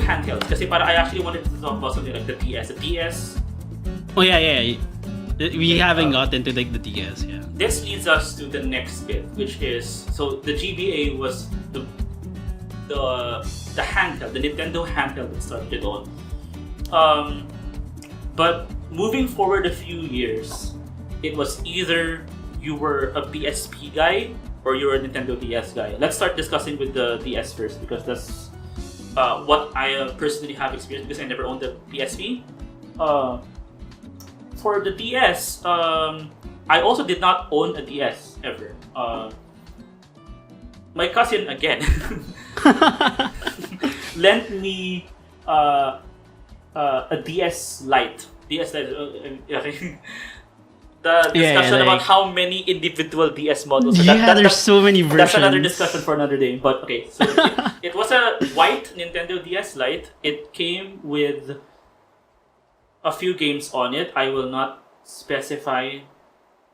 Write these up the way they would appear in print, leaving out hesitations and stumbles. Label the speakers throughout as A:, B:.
A: handheld. Kasi I actually wanted to talk about something like the DS. The DS.
B: Oh yeah. We haven't gotten to like the DS. Yeah.
A: This leads us to the next bit, which is so the GBA was the handheld, the Nintendo handheld that started on. But moving forward a few years, it was either you were a PSP guy or you were a Nintendo DS guy. Let's start discussing with the DS first because that's what I personally have experienced because I never owned the PSP. For the DS, I also did not own a DS ever. My cousin again lent me a DS Lite. DS Lite. Okay. The discussion about how many individual DS models.
B: There's so many versions.
A: That's another discussion for another day. But okay, so it was a white Nintendo DS Lite. It came with a few games on it. I will not specify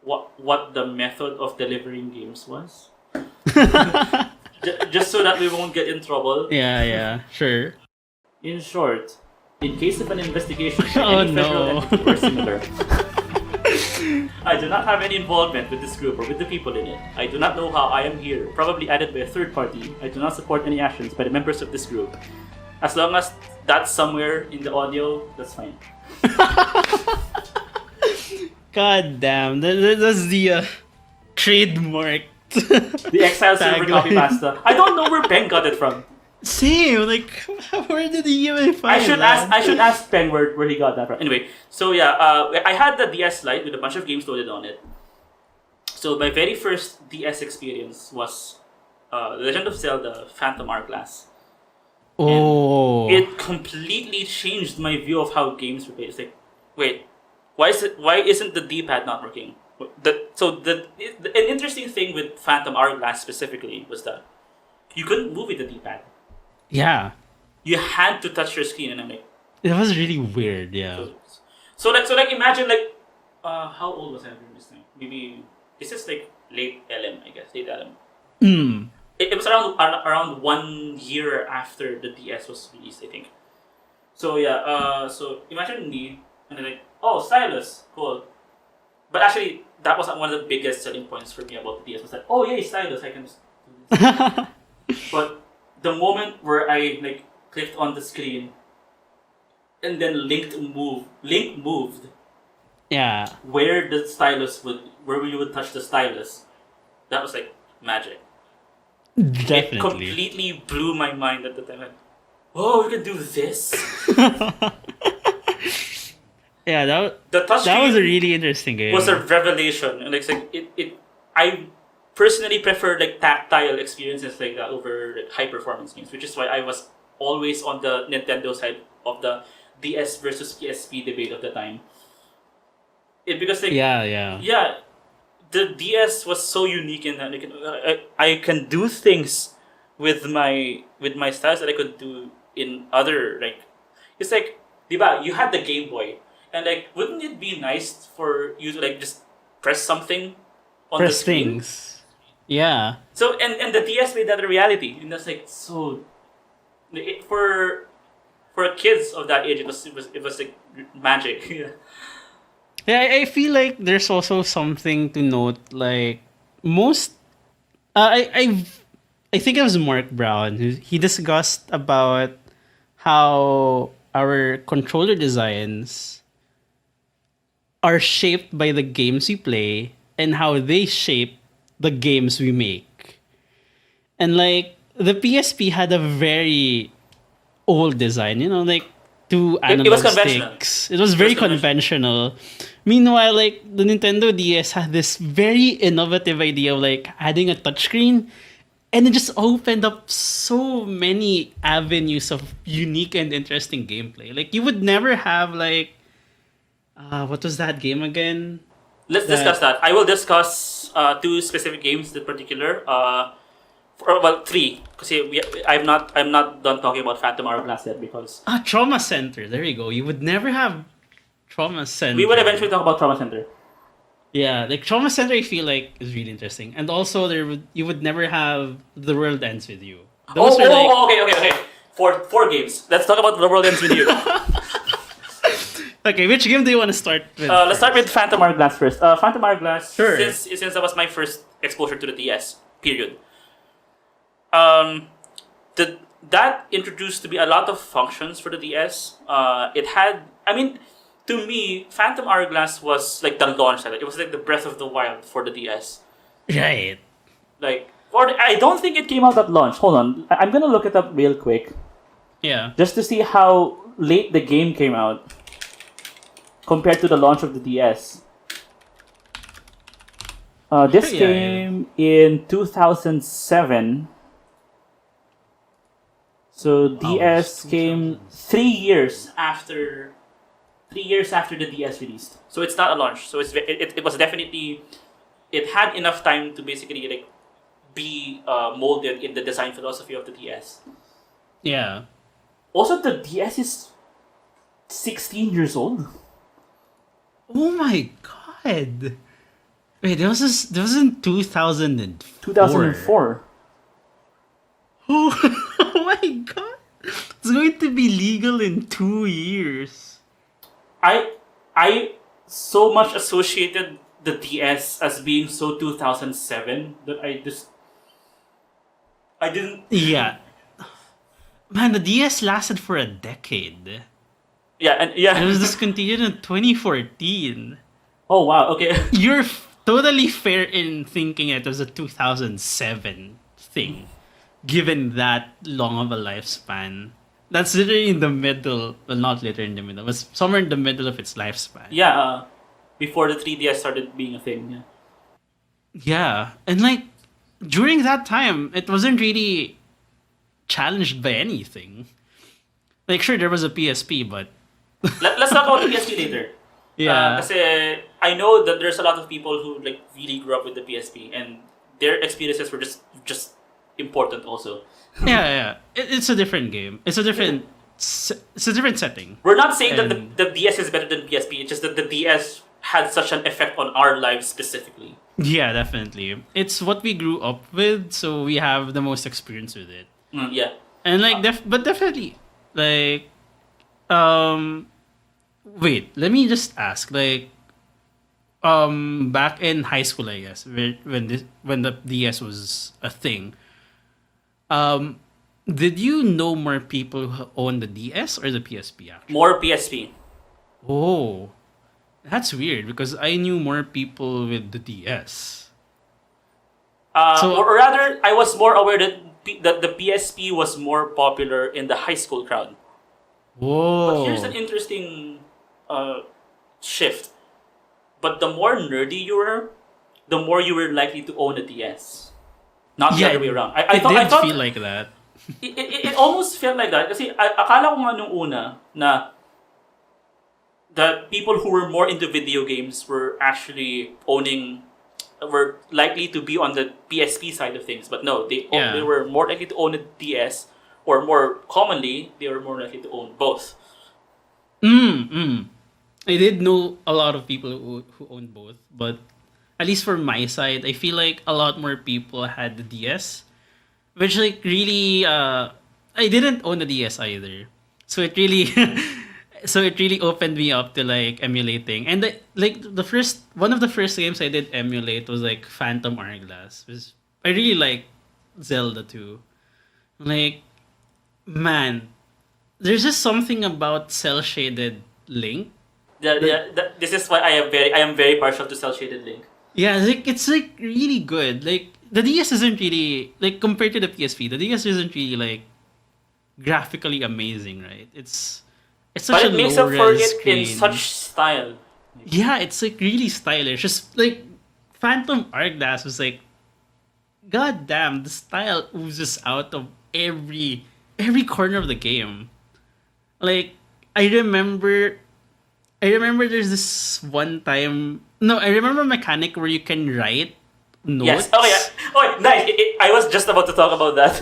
A: what the method of delivering games was. Just so that we won't get in trouble.
B: Yeah, sure.
A: In short, in case of an investigation by
B: Oh,
A: any federal
B: no.
A: entity or similar, I do not have any involvement with this group or with the people in it. I do not know how I am here, probably added by a third party. I do not support any actions by the members of this group. As long as that's somewhere in the audio, that's fine.
B: God damn, that's the trademark.
A: The Exile Silver Copy Pasta. I don't know where Ben got it from.
B: Same, like, where did he even find
A: I should ask Ben where he got that from. Anyway, so yeah, I had the DS Lite with a bunch of games loaded on it. So my very first DS experience was The Legend of Zelda: Phantom Hourglass.
B: Oh.
A: And it completely changed my view of how games were played. It's like, wait, why isn't the D-pad not working? An interesting thing with Phantom Hourglass specifically was that you couldn't move with the D-pad.
B: Yeah.
A: You had to touch your screen, and I'm like,
B: it was really weird, yeah.
A: So imagine how old was I during this time? Maybe this is like late LM, I guess, late LM. It was around 1 year after the DS was released, I think. So yeah, so imagine me and then like, oh, stylus, cool. But actually, that was one of the biggest selling points for me about the DS. Was like, oh yay, stylus, I can just do this. But the moment where I like clicked on the screen, and then Link moved.
B: Yeah.
A: Where you would touch the stylus, that was like magic.
B: Definitely.
A: It completely blew my mind at the time. Like, oh, we can do this.
B: Yeah, that was a really interesting game.
A: Was a revelation, and I personally prefer like tactile experiences like that over like, high performance games, which is why I was always on the Nintendo side of the DS versus PSP debate of the time. Because the DS was so unique in that I can do things with my styles that I could do in other it's like, diba, you had the Game Boy, and like, wouldn't it be nice for you to like just press something on the screen?
B: Things. Yeah.
A: So and the DS made that a reality, and that's like so. For kids of that age, it was like magic. Yeah.
B: Yeah, I feel like there's also something to note. Like most, I think it was Mark Brown he discussed about how our controller designs are shaped by the games we play and how they shape the games we make. And like the PSP had a very old design, like two analog sticks. It was very conventional. Meanwhile, like the Nintendo DS had this very innovative idea of like adding a touchscreen, and it just opened up so many avenues of unique and interesting gameplay. Like you would never have like what was that game again?
A: Let's discuss that. I will discuss two specific games in particular. Three, because I'm not done talking about Phantom Hourglass yet because
B: Trauma Center. There you go. You would never have Trauma Center.
A: We will eventually talk about Trauma Center.
B: Yeah, like Trauma Center, I feel like is really interesting, and also you would never have The World Ends with You.
A: Okay. Four games. Let's talk about The World Ends With You.
B: Okay, which game do you want to start with?
A: Let's start with Phantom Hourglass first. Phantom Hourglass,
B: Sure.
A: since that was my first exposure to the DS, period. That introduced to me a lot of functions for the DS. It had, I mean, to me, Phantom Hourglass was like the launch title. It was like the Breath of the Wild for the DS.
B: Right.
A: Like, I don't think it came out at launch. Hold on, I'm gonna look it up real quick
B: Yeah.
A: just to see how late the game came out compared to the launch of the DS. This
B: Yeah,
A: came in 2007. So DS came 3 years after the DS released. So it's not a launch. So it was definitely, it had enough time to basically like be molded in the design philosophy of the DS.
B: Yeah.
A: Also, the DS is 16 years old.
B: Oh my god. Wait, that was in 2004.
A: 2004.
B: Oh my god. It's going to be legal in 2 years.
A: I so much associated the DS as being so 2007 that I didn't.
B: Yeah. Man, the DS lasted for a decade.
A: Yeah,
B: It was discontinued in 2014.
A: Oh wow. Okay.
B: You're totally fair in thinking it was a 2007 thing, given that long of a lifespan. That's literally in the middle. Well, not literally in the middle. It was somewhere in the middle of its lifespan.
A: Yeah. Before the 3DS started being a thing. Yeah.
B: Yeah, and like during that time, it wasn't really challenged by anything. Like, sure, there was a PSP, but
A: Let's talk about the PSP later.
B: yeah,
A: Kasi I know that there's a lot of people who like really grew up with the PSP and their experiences were just important also.
B: yeah. It's a different game. It's a different setting.
A: We're not saying that
B: And-
A: the DS is better than PSP. It's just that the DS had such an effect on our lives specifically.
B: Yeah, definitely. It's what we grew up with, so we have the most experience with it.
A: Yeah.
B: And like, but definitely, like, wait. Let me just ask, like, back in high school, I guess, when the DS was a thing, did you know more people who own the DS or the PSP? Actually,
A: More PSP.
B: oh, that's weird because I knew more people with the DS. So-
A: Or rather, I was more aware that the PSP was more popular in the high school crowd.
B: Whoa!
A: But here's an interesting shift. But the more nerdy you were, the more you were likely to own a DS. Not the
B: Yeah,
A: other way around. I
B: It
A: thought
B: did feel like that.
A: it almost felt like that. Kasi akala ko nga nung una na the people who were more into video games were likely to be on the PSP side of things. But no, they
B: Yeah.
A: were more likely to own a DS, or more commonly, they were more likely to own both.
B: I did know a lot of people who own both, but at least for my side, I feel like a lot more people had the DS, which like really, I didn't own the DS either, so it really, so it really opened me up to like emulating, and one of the first games I did emulate was like Phantom Hourglass. I really like Zelda too, like man, there's just something about cell shaded Link.
A: This is why I am very partial to cel shaded Link.
B: Yeah, like it's like really good. Like the DS isn't really like compared to the PSP. The DS isn't really like graphically amazing, right? It's such
A: But
B: a
A: it makes up
B: low
A: for
B: res
A: it in
B: screen.
A: such style.
B: Yeah, it's like really stylish. Just like Phantom Hourglass was like, god damn, the style oozes out of every corner of the game. Like I remember there's this one time. No, I remember a mechanic where you can write notes.
A: Yes. Oh yeah. Oh nice. I was just about to talk about that.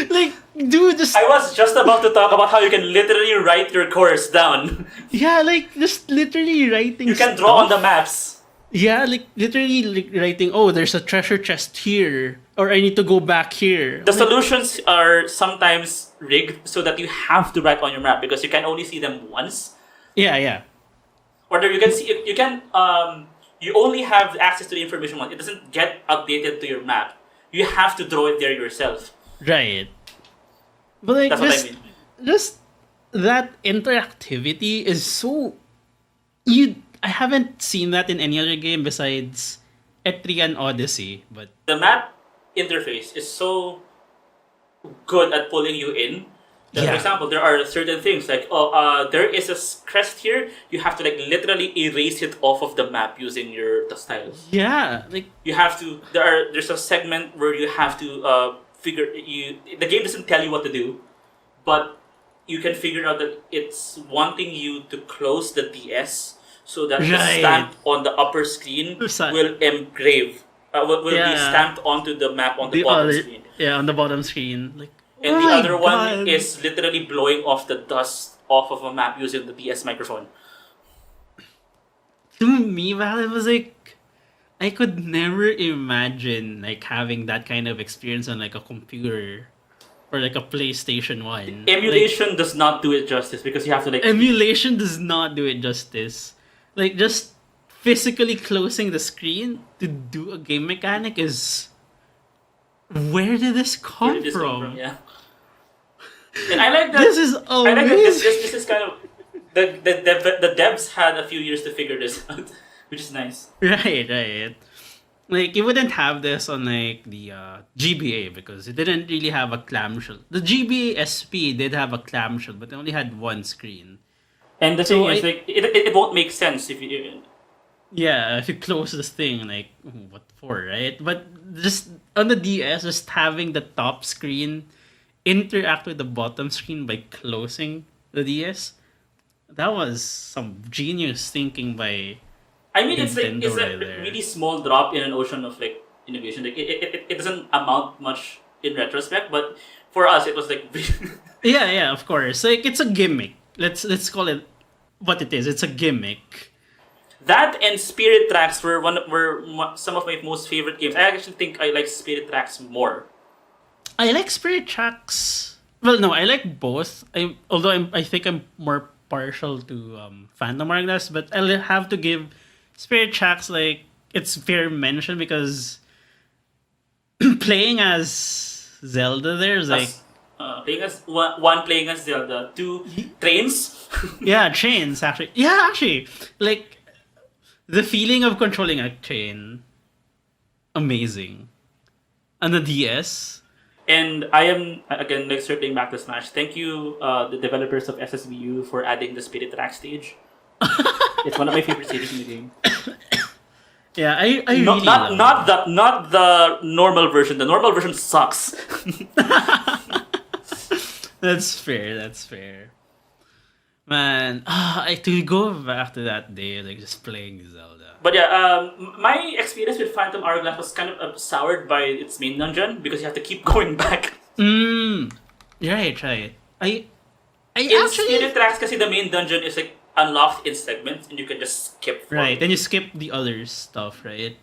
B: Like, dude, just
A: I was just about to talk about how you can literally write your course down.
B: yeah, like just literally writing.
A: You can draw on
B: stuff.
A: the maps.
B: Yeah, like literally like writing. Oh, there's a treasure chest here. or I need to go back here.
A: The solutions are sometimes rigged so that you have to write on your map because you can only see them once.
B: Yeah.
A: Or you can see you can you only have access to the information once. It doesn't get updated to your map. You have to draw it there yourself.
B: Right. But like
A: That's what I mean.
B: just that interactivity is so I haven't seen that in any other game besides Etrian Odyssey, but
A: The map interface is so good at pulling you in. That,
B: Yeah.
A: For example, there are certain things like there is a crest here. You have to like literally erase it off of the map using the stylus.
B: yeah, like
A: You have to. There's a segment where you have to figure you. The game doesn't tell you what to do, but you can figure out that it's wanting you to close the DS so that the
B: Right.
A: stamp on the upper screen
B: Sa-
A: will engrave. Will be
B: Yeah.
A: stamped onto the map on the
B: the
A: bottom
B: other
A: screen.
B: on the bottom screen. Like
A: And
B: oh
A: the
B: my
A: other one
B: God.
A: is literally blowing off the dust off of a map using the DS microphone.
B: To me, Val, it was like I could never imagine like having that kind of experience on like a computer or like a PlayStation 1.
A: Emulation does not do it justice because you have to like
B: Emulation does not do it justice. Like just physically closing the screen to do a game mechanic is where did this
A: where
B: come
A: did this
B: from?
A: come from? Yeah. And I like that.
B: This is
A: I like that
B: amazing.
A: this is kind of the devs had a few years to figure this out, which is nice.
B: Right. Like you wouldn't have this on like the GBA because it didn't really have a clamshell. The GBA SP did have a clamshell, but it only had one screen.
A: And the
B: So
A: thing is,
B: I-
A: like, it won't make sense if you.
B: Yeah, if you close this thing, like what for, right? But just on the DS, just having the top screen interact with the bottom screen by closing the DS, that was some genius thinking by.
A: I mean, it's like
B: Nintendo
A: it's
B: right
A: a
B: there.
A: really small drop in an ocean of like innovation. Like it doesn't amount much in retrospect, but for us, it was like.
B: Yeah, of course. Like it's a gimmick. Let's call it what it is. It's a gimmick.
A: That and Spirit Tracks were some of my most favorite games. I actually think I like Spirit Tracks more.
B: I like Spirit Tracks. Well, no, I like both. I think I'm more partial to Phantom Hourglass, but I'll have to give Spirit Tracks like its fair mention because playing as Zelda there is like
A: Playing as one playing as Zelda, two trains.
B: yeah, trains actually. Yeah, actually, like the feeling of controlling a train, amazing. On the DS,
A: And I am again like circling back to Smash. Thank you, the developers of SSVU, for adding the Spirit Track stage. It's one of my favorite stages in the game.
B: yeah, I really
A: Not the normal version. The normal version sucks.
B: That's fair. Man, to go back to that day, like just playing Zelda.
A: But yeah, my experience with Phantom Hourglass was kind of soured by its main dungeon because you have to keep going back.
B: Right. I
A: In
B: actually
A: Spirit Tracks, kasi the main dungeon is like unlocked in segments and you can just skip forward.
B: right. Then you skip the other stuff, right?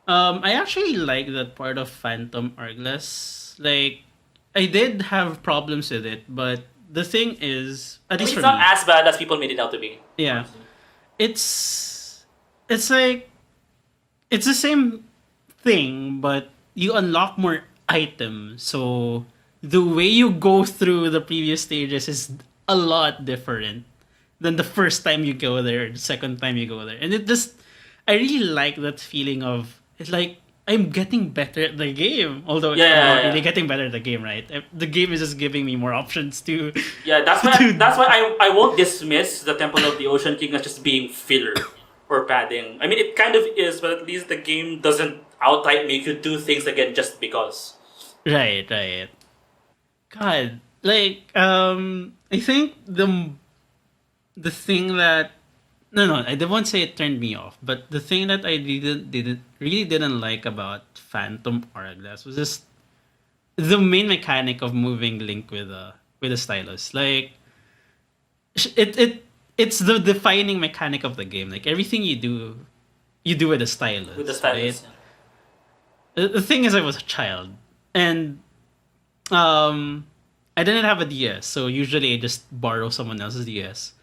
B: I actually like that part of Phantom Hourglass. Like, I did have problems with it, but the thing is, at
A: I mean,
B: least
A: it's
B: for
A: not
B: me,
A: as bad as people made it out to be.
B: yeah, it's like it's the same thing, but you unlock more items. So the way you go through the previous stages is a lot different than the first time you go there, the second time you go there, and I really like that feeling of it's like I'm getting better at the game, although I'm not really getting better at the game, right? The game is just giving me more options to.
A: Yeah, that's why I won't dismiss the Temple of the Ocean King as just being filler or padding. I mean, it kind of is, but at least the game doesn't outright make you do things again just because.
B: Right. God, like I think the thing that no, I won't say it turned me off, but the thing that I really didn't like about Phantom Hourglass was just the main mechanic of moving Link with a stylus. Like it's the defining mechanic of the game. Like everything you do with a stylus.
A: With the stylus.
B: right? The thing is, I was a child, and um, I didn't have a DS, so usually I just borrow someone else's DS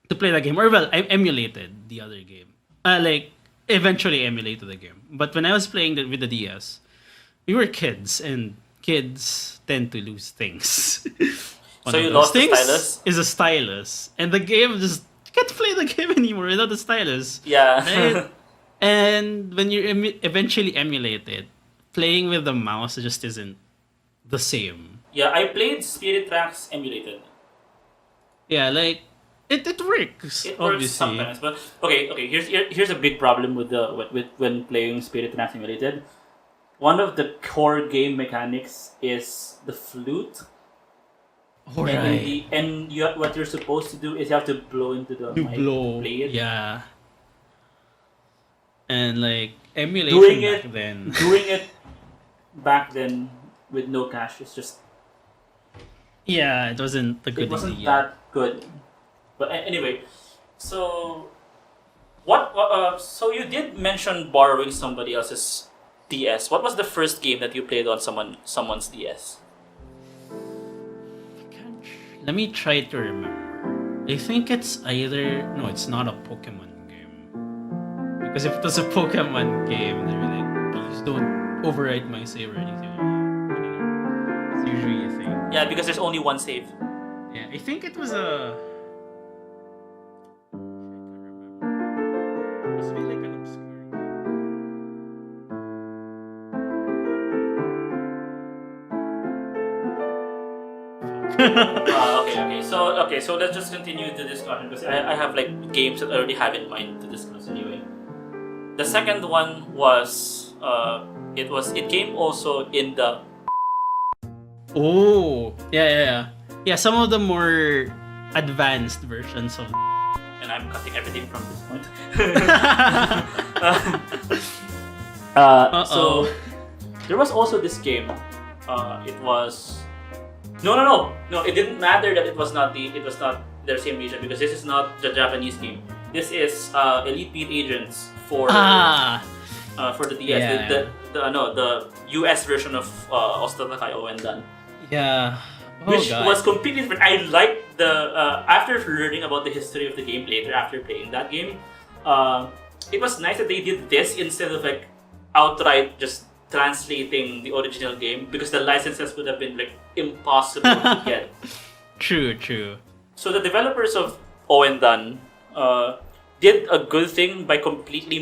B: to play the game. Or well, I emulated the other game. Like eventually emulated the game. But when I was playing with the DS, we were kids, and kids tend to lose things. One
A: So
B: of
A: you
B: those
A: lost the
B: things
A: stylus?
B: is a stylus, and the game just you can't play the game anymore without the stylus.
A: Yeah.
B: Right? And when you eventually emulate it, playing with the mouse just isn't the same.
A: Yeah, I played Spirit Tracks emulated.
B: Yeah, like it works.
A: It works
B: obviously.
A: sometimes, but okay. Here's a big problem with when playing Spirit Tracks emulated. One of the core game mechanics is the flute.
B: All
A: And
B: right.
A: what you're supposed to do is you have to blow into the
B: You
A: mic,
B: blow.
A: play it.
B: Yeah. And like emulation
A: Doing
B: back
A: it,
B: then.
A: doing it back then with no cash is just
B: Yeah, it wasn't a
A: it
B: good
A: wasn't
B: idea.
A: that good. But anyway, so so you did mention borrowing somebody else's DS. What was the first game that you played on someone's DS?
B: Let me try to remember. I think it's either no, it's not a Pokemon game. Because if it was a Pokemon game, they're like, please don't override my save or anything like that. It's usually a thing.
A: Yeah, because there's only one save.
B: Yeah, I think it was a. It must be like an obscure.
A: So let's just continue the discussion because I have like games that I already have in mind to discuss anyway. The second one was it came also in the
B: Oh, yeah. Yeah, some of the more advanced versions of.
A: and I'm cutting everything from this point. So there was also this game. It was no. It didn't matter that it was not their same region because this is not the Japanese game. This is Elite Beat Agents for the DS.
B: Yeah.
A: The US version of Ostatakai Oendan.
B: Yeah. Oh,
A: Which
B: God.
A: was completely different. I liked the after learning about the history of the game later after playing that game. It was nice that they did this instead of like outright just translating the original game because the licenses would have been like impossible to get.
B: True.
A: So the developers of Oendan did a good thing by completely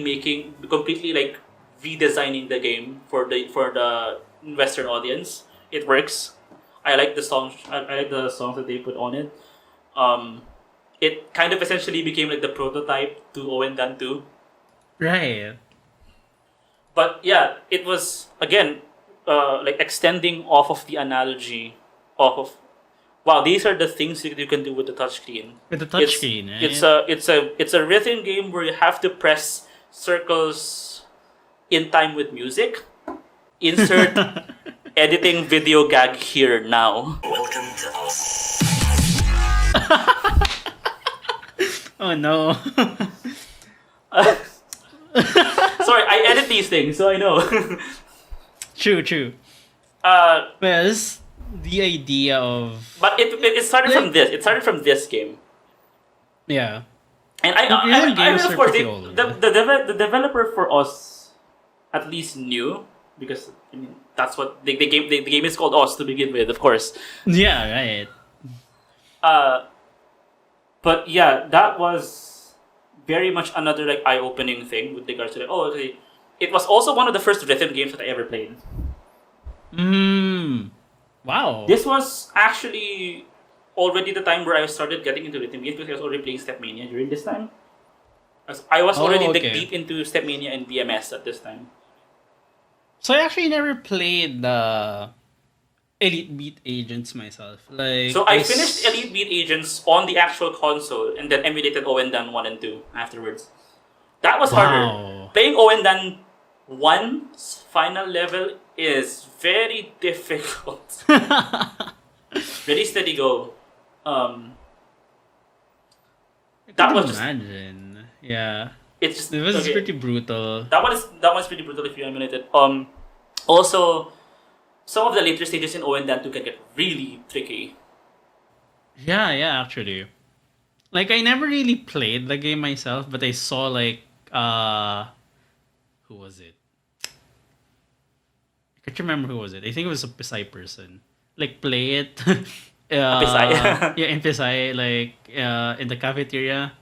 A: like redesigning the game for the Western audience. It works. I like the songs. I like the songs that they put on it. It kind of essentially became like the prototype to Oendan 2.
B: Right.
A: But yeah, it was again like extending off of the analogy of wow, these are the things that you can do with the touchscreen.
B: With the touchscreen, right?
A: It's a rhythm game where you have to press circles in time with music. Insert editing video gag here now.
C: Welcome to us.
B: Oh no.
A: Sorry, I edit these things, so I know.
B: True.
A: uh,
B: Well, it's the idea of
A: but it started from this. It started from this game.
B: yeah.
A: And
B: Real games
A: of
B: are
A: course,
B: pretty old.
A: the developer for us at least knew because I mean that's what the game is called Us to begin with, of course.
B: Yeah, right.
A: But yeah, that was very much another like eye-opening thing with regards to like, oh, okay. It was also one of the first rhythm games that I ever played.
B: Wow.
A: This was actually already the time where I started getting into rhythm games because I was already playing Stepmania during this time. I was already like
B: okay.
A: deep into Stepmania and BMS at this time.
B: So I actually never played the Elite Beat Agents myself. Like
A: So I finished Elite Beat Agents on the actual console and then emulated Oendan 1 and 2 afterwards. That was harder.
B: Wow.
A: Playing Oendan 1's final level is very difficult. Very steady go.
B: I
A: That
B: can
A: was just
B: imagine. Yeah.
A: It's just
B: It was
A: okay.
B: pretty brutal.
A: That one's pretty brutal if you emulate it. Also, some of the later stages in Oendan 2 can get really tricky.
B: Yeah, actually. Like I never really played the game myself, but I saw like who was it? I can't remember who was it. I think it was a Pisay person. Like play it.
A: Pisay.
B: Yeah, in Pisay, like in the cafeteria.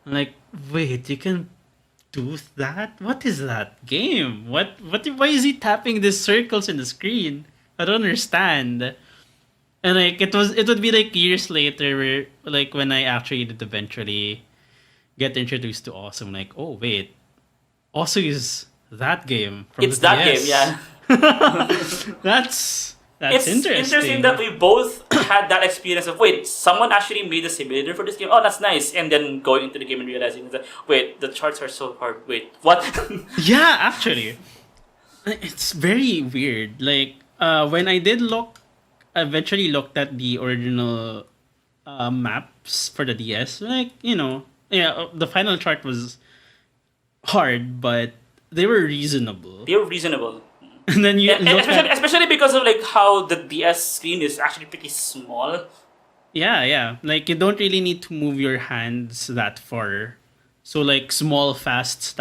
B: I'm like, wait, you can do that? What is that game? What why is he tapping these circles in the screen? I don't understand. And like it would be like years later where like when I actually did eventually get introduced to Awesome, like, oh wait, Awesome is that game from
A: It's
B: the
A: that
B: DS.
A: game, yeah.
B: That's
A: It's interesting that we both had that experience of wait, someone actually made a simulator for this game. Oh, that's nice. And then going into the game and realizing that wait, the charts are so hard. Wait, what?
B: Yeah, actually, it's very weird. Like when I did eventually looked at the original maps for the DS. Like the final chart was hard, but they were reasonable.
A: They're reasonable.
B: And then you
A: And
B: look
A: especially because of like how the DS screen is actually pretty small.
B: yeah. Like you don't really need to move your hands that far. So like small, fast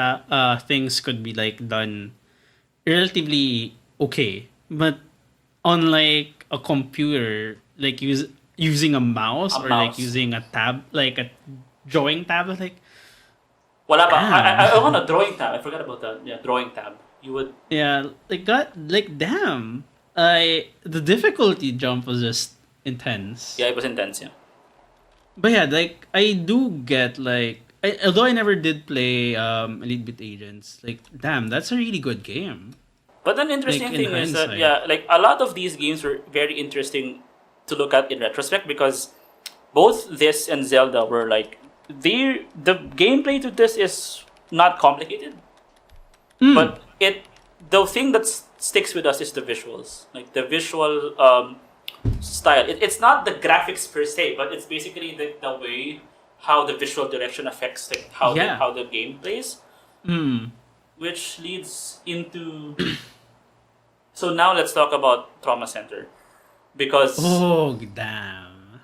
B: things could be like done relatively okay. But on like a computer, like using a mouse
A: A
B: or
A: mouse.
B: like using a tab, like a drawing tab, like
A: Wala pa.
B: Damn.
A: I want a drawing tab. I forgot about that. Yeah, drawing tab. You would.
B: yeah, like got like damn. The difficulty jump was just intense.
A: Yeah, it was intense. Yeah.
B: But yeah, like I do get like although I never did play Elite Beat Agents, like damn, that's a really good game.
A: But an interesting
B: Like, in
A: thing is that
B: hindsight.
A: like a lot of these games were very interesting to look at in retrospect because both this and Zelda were like the gameplay to this is not complicated, but the thing that sticks with us is the visuals, like the visual style. It's not the graphics per se, but it's basically the way how the visual direction affects like how the game plays. Which leads into so now let's talk about Trauma Center because
B: Oh damn.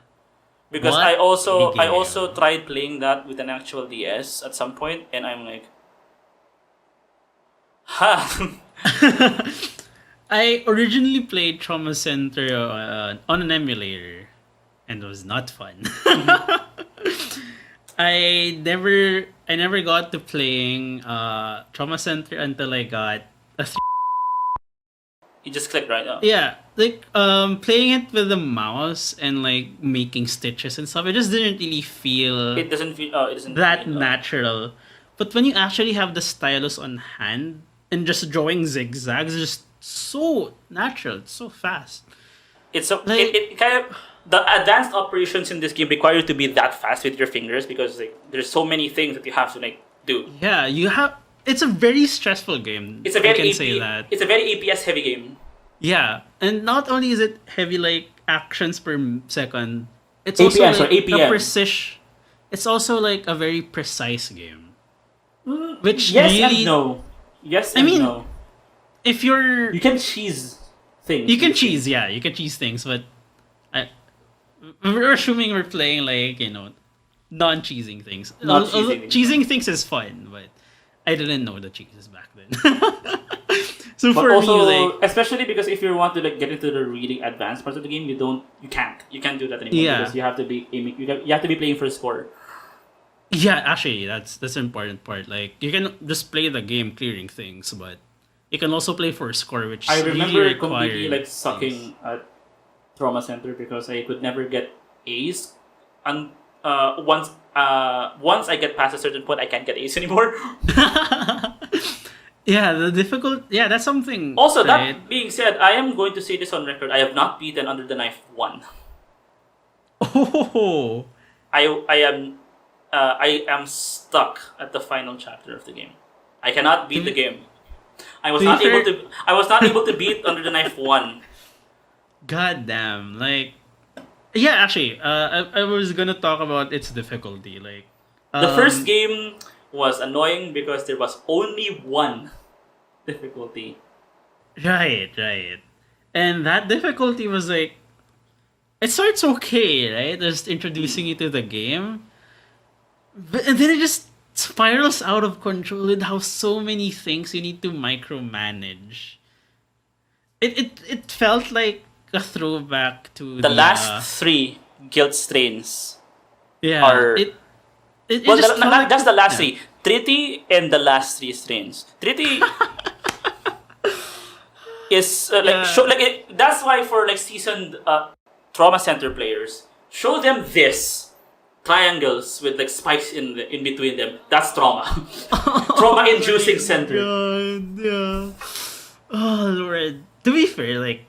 A: because
B: What
A: I also
B: game?
A: tried playing that with an actual DS at some point and I'm like
B: I originally played Trauma Center on an emulator, and it was not fun. I never got to playing Trauma Center until I got a
A: you just click right now.
B: yeah, like playing it with the mouse and like making stitches and stuff. It just didn't really feel
A: It doesn't feel it doesn't
B: that
A: feel,
B: natural. But when you actually have the stylus on hand and just drawing zigzags, it's just so natural. It's so fast.
A: it's so
B: Like-
A: it kind of the advanced operations in this game require you to be that fast with your fingers because like there's so many things that you have to like do.
B: Yeah, you have. It's a very stressful game.
A: It's a very
B: I can
A: AP,
B: say that.
A: It's a very APS heavy game.
B: Yeah, and not only is it heavy like actions per second, it's
A: APS
B: also
A: or
B: like
A: APM.
B: a precision. It's also like a very precise game. Which
A: Yes
B: really,
A: and no. Yes
B: I
A: and
B: mean,
A: no.
B: if you're,
A: You can cheese things.
B: you can cheese, yeah, you can cheese things, but we're assuming we're playing like non-cheesing things.
A: Not
B: Although
A: cheesing things.
B: cheesing things is fun, but I didn't know the cheeses back then. So
A: But
B: for
A: also,
B: me, like,
A: especially because if you want to like get into the really advanced parts of the game, you can't do that anymore
B: Yeah.
A: because you have to be aiming. You have to be playing for a score.
B: yeah, actually, that's the important part. Like, you can just play the game clearing things, but you can also play for a score, which
A: I remember
B: really
A: completely like
B: requires
A: sucking
B: things.
A: at Trauma Center because I could never get A's, and once I get past a certain point, I can't get A's anymore.
B: Yeah, yeah, that's something.
A: Also,
B: right?
A: that being said, I am going to say this on record. I have not beaten Under the Knife 1.
B: Oh,
A: I am stuck at the final chapter of the game. I cannot beat the game. I was
B: To be
A: not able
B: fair-
A: to. I was not able to beat Under the Knife 1.
B: god damn! Like, yeah, actually, I was gonna talk about its difficulty. Like,
A: The first game was annoying because there was only one difficulty.
B: Right, right. And that difficulty was like, it starts okay, right? Just introducing you to the game. And then it just spirals out of control with how so many things you need to micromanage. It felt like a throwback to
A: The last three guilt strains
B: yeah,
A: are
B: it
A: well,
B: just felt like,
A: that's the last
B: yeah.
A: three. Treaty and the last three strains. Treaty is
B: Yeah.
A: that's why for like seasoned trauma center players, show them this triangles with like spikes in between them. That's trauma. Trauma inducing center.
B: God, yeah. Oh Lord. To be fair, like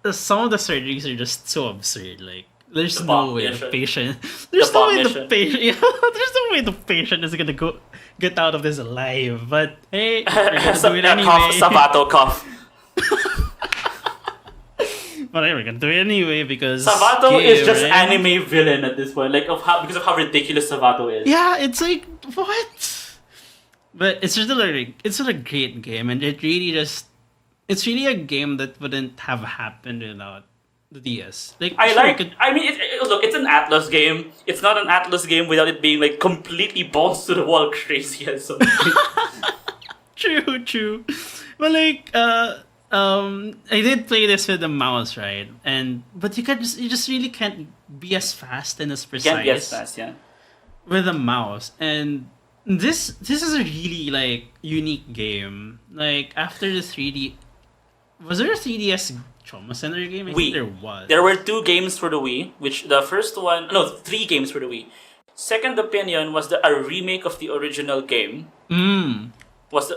B: some of the surgeries are just so absurd. Like there's
A: The
B: no
A: bomb
B: way
A: mission.
B: the patient. There's
A: The
B: no
A: bomb
B: way the
A: mission.
B: patient. Yeah, there's no way the patient is gonna get out of this alive. But hey, we're gonna do it anyway.
A: Cough, Savato cough.
B: But hey, we're gonna do it anyway because
A: Savato is just
B: right?
A: anime villain at this point, like because of how ridiculous Savato is.
B: Yeah, it's like what? But it's still a great game, and it's really a game that wouldn't have happened without the DS. Like
A: Look, it's an Atlas game. It's not an Atlas game without it being like completely balls to the wall crazy and so.
B: True. But like, I did play this with the mouse, right? But you just really can't be as fast and as precise
A: Can't be as fast, yeah.
B: with a mouse. And this is a really like unique game. Like after the 3D, was there a 3DS Trauma Center game? I think there was.
A: There were 2 games for the Wii, which the first one, no, 3 games for the Wii. Second Opinion was a remake of the original game. Was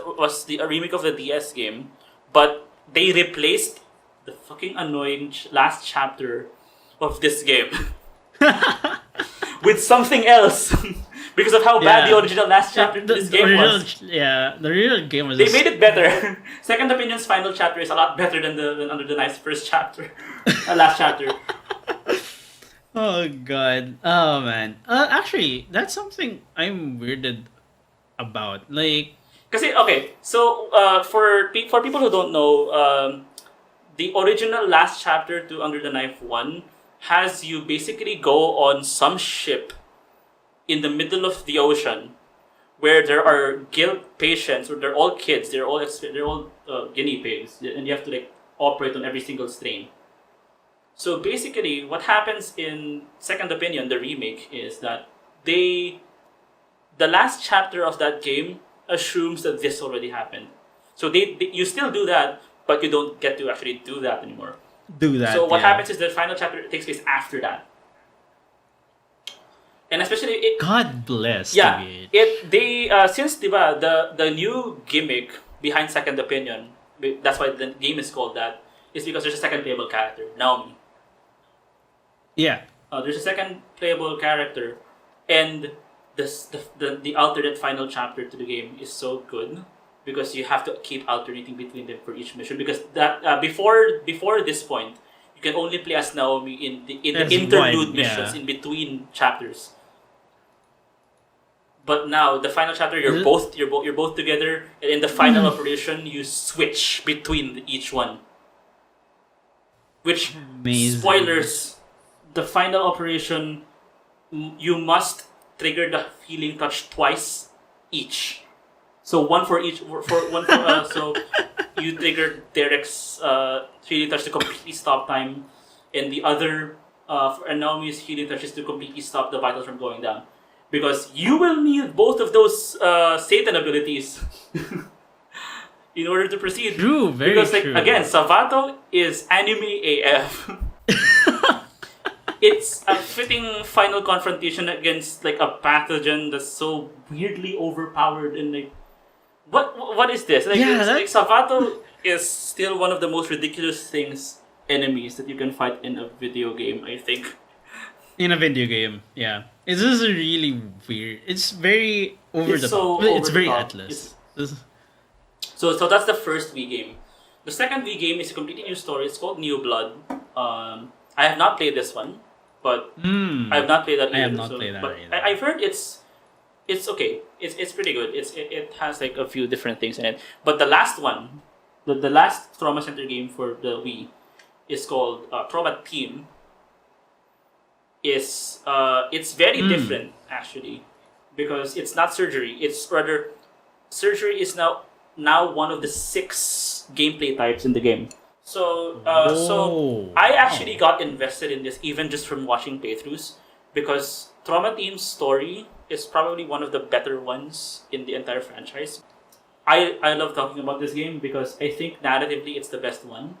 A: the a remake of the DS game, but they replaced the fucking annoying last chapter of this game with something else because of how bad the original last chapter of this game was.
B: Yeah, the real game was.
A: They made it better. Second Opinion's final chapter is a lot better than Under the Knife's first chapter, last chapter.
B: Oh god. Oh man. Actually, that's something I'm weirded about. Like,
A: so for people who don't know, the original last chapter to Under the Knife 1 has you basically go on some ship in the middle of the ocean where there are guilt patients, or they're all kids, they're all guinea pigs, and you have to like operate on every single strain. So basically, what happens in Second Opinion, the remake, is that the last chapter of that game assumes that this already happened. So you still do that, but you don't get to actually do that anymore. So what happens is the final chapter takes place after that. And especially
B: God bless.
A: Yeah,
B: TBH.
A: since the new gimmick behind Second Opinion, that's why the game is called that, is because there's a second playable character, Naomi.
B: Yeah.
A: There's a second playable character, and the alternate final chapter to the game is so good because you have to keep alternating between them for each mission. Because that before this point, you can only play as Naomi in the interlude missions in between chapters. But now the final chapter, you're both together, and in the final operation, you switch between each one. Which
B: Amazing.
A: Spoilers, the final operation, you must trigger the healing touch twice each. So one for each. So you trigger Derek's healing touch to completely stop time, and the other for Naomi's healing touch is to completely stop the vitals from going down. Because you will need both of those Satan abilities in order to proceed.
B: True, very true.
A: Because again, Savato is anime AF. It's a fitting final confrontation against like a pathogen that's so weirdly overpowered and like what is this? Like, Savato is still one of the most ridiculous enemies that you can fight in a video game, I think.
B: In a video game, yeah. It's just really weird. It's very over the
A: so
B: top. It's
A: over
B: very
A: the top.
B: Atlas.
A: So that's the first Wii game. The second Wii game is a completely new story. It's called New Blood. I have not played this one, but I have not played that either.
B: I have not played that either.
A: I've heard it's it's okay. It's pretty good. It has like a few different things in it. But the last one, the last trauma center game for the Wii is called Trauma Team. It's very different actually, because it's not surgery. It's rather surgery is now one of the 6 gameplay types in the game. So I actually got invested in this even just from watching playthroughs, because Trauma Team's story is probably one of the better ones in the entire franchise. I love talking about this game because I think narratively it's the best one.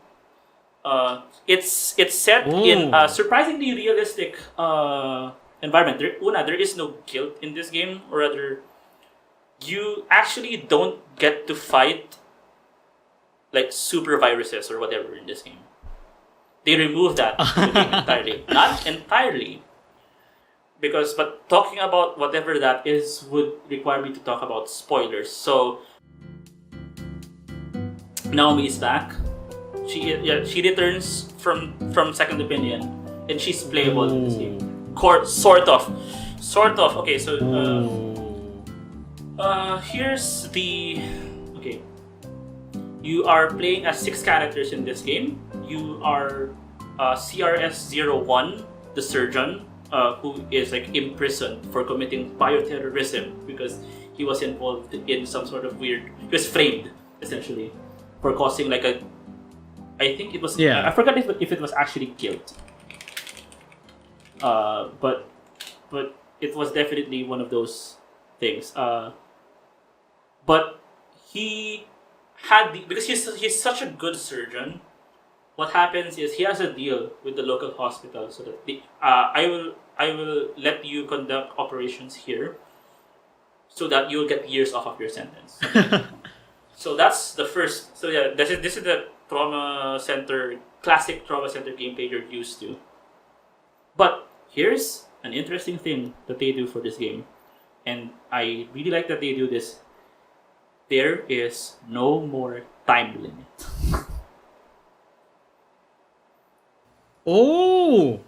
A: It's set in a surprisingly realistic environment. There is no guilt in this game, or rather, you actually don't get to fight like super viruses or whatever in this game. They remove that entirely. Not entirely. But talking about whatever that is would require me to talk about spoilers. So Naomi is back. She returns from Second Opinion, and she's playable in this game. Sort of. Okay, so here's the okay. You are playing as 6 characters in this game. You are CRS-01, the surgeon, who is like imprisoned for committing bioterrorism because he was involved in some sort of weird. He was framed essentially for causing like a. I think it was. I forgot if it was actually guilt. But it was definitely one of those things. But he had because he's such a good surgeon. What happens is he has a deal with the local hospital, so that I will let you conduct operations here, so that you'll get years off of your sentence. So that's the first. So yeah, this is the classic trauma center gameplay you're used to. But here's an interesting thing that they do for this game, and I really like that they do this. There is no more time limit.
B: Oh!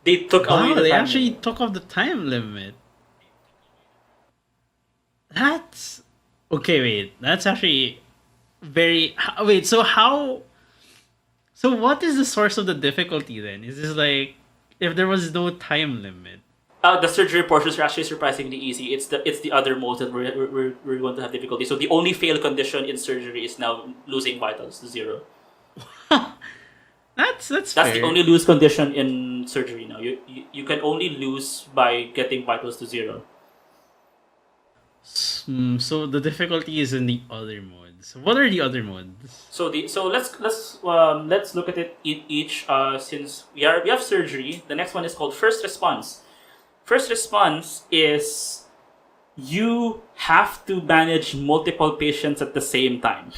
A: They took away the
B: They
A: time
B: actually
A: limit.
B: took off the time limit. That's okay. Wait, that's actually very. Wait, so how? So what is the source of the difficulty then? Is this like if there was no time limit?
A: The surgery portions are actually surprisingly easy. It's the other modes that we're going to have difficulty. So the only fail condition in surgery is now losing vitals to 0.
B: That's
A: the only lose condition in surgery now. You can only lose by getting vitals to 0.
B: So the difficulty is in the other modes. What are the other modes?
A: So let's look at it each. Since we have surgery, the next one is called first response. First response is you have to manage multiple patients at the same time.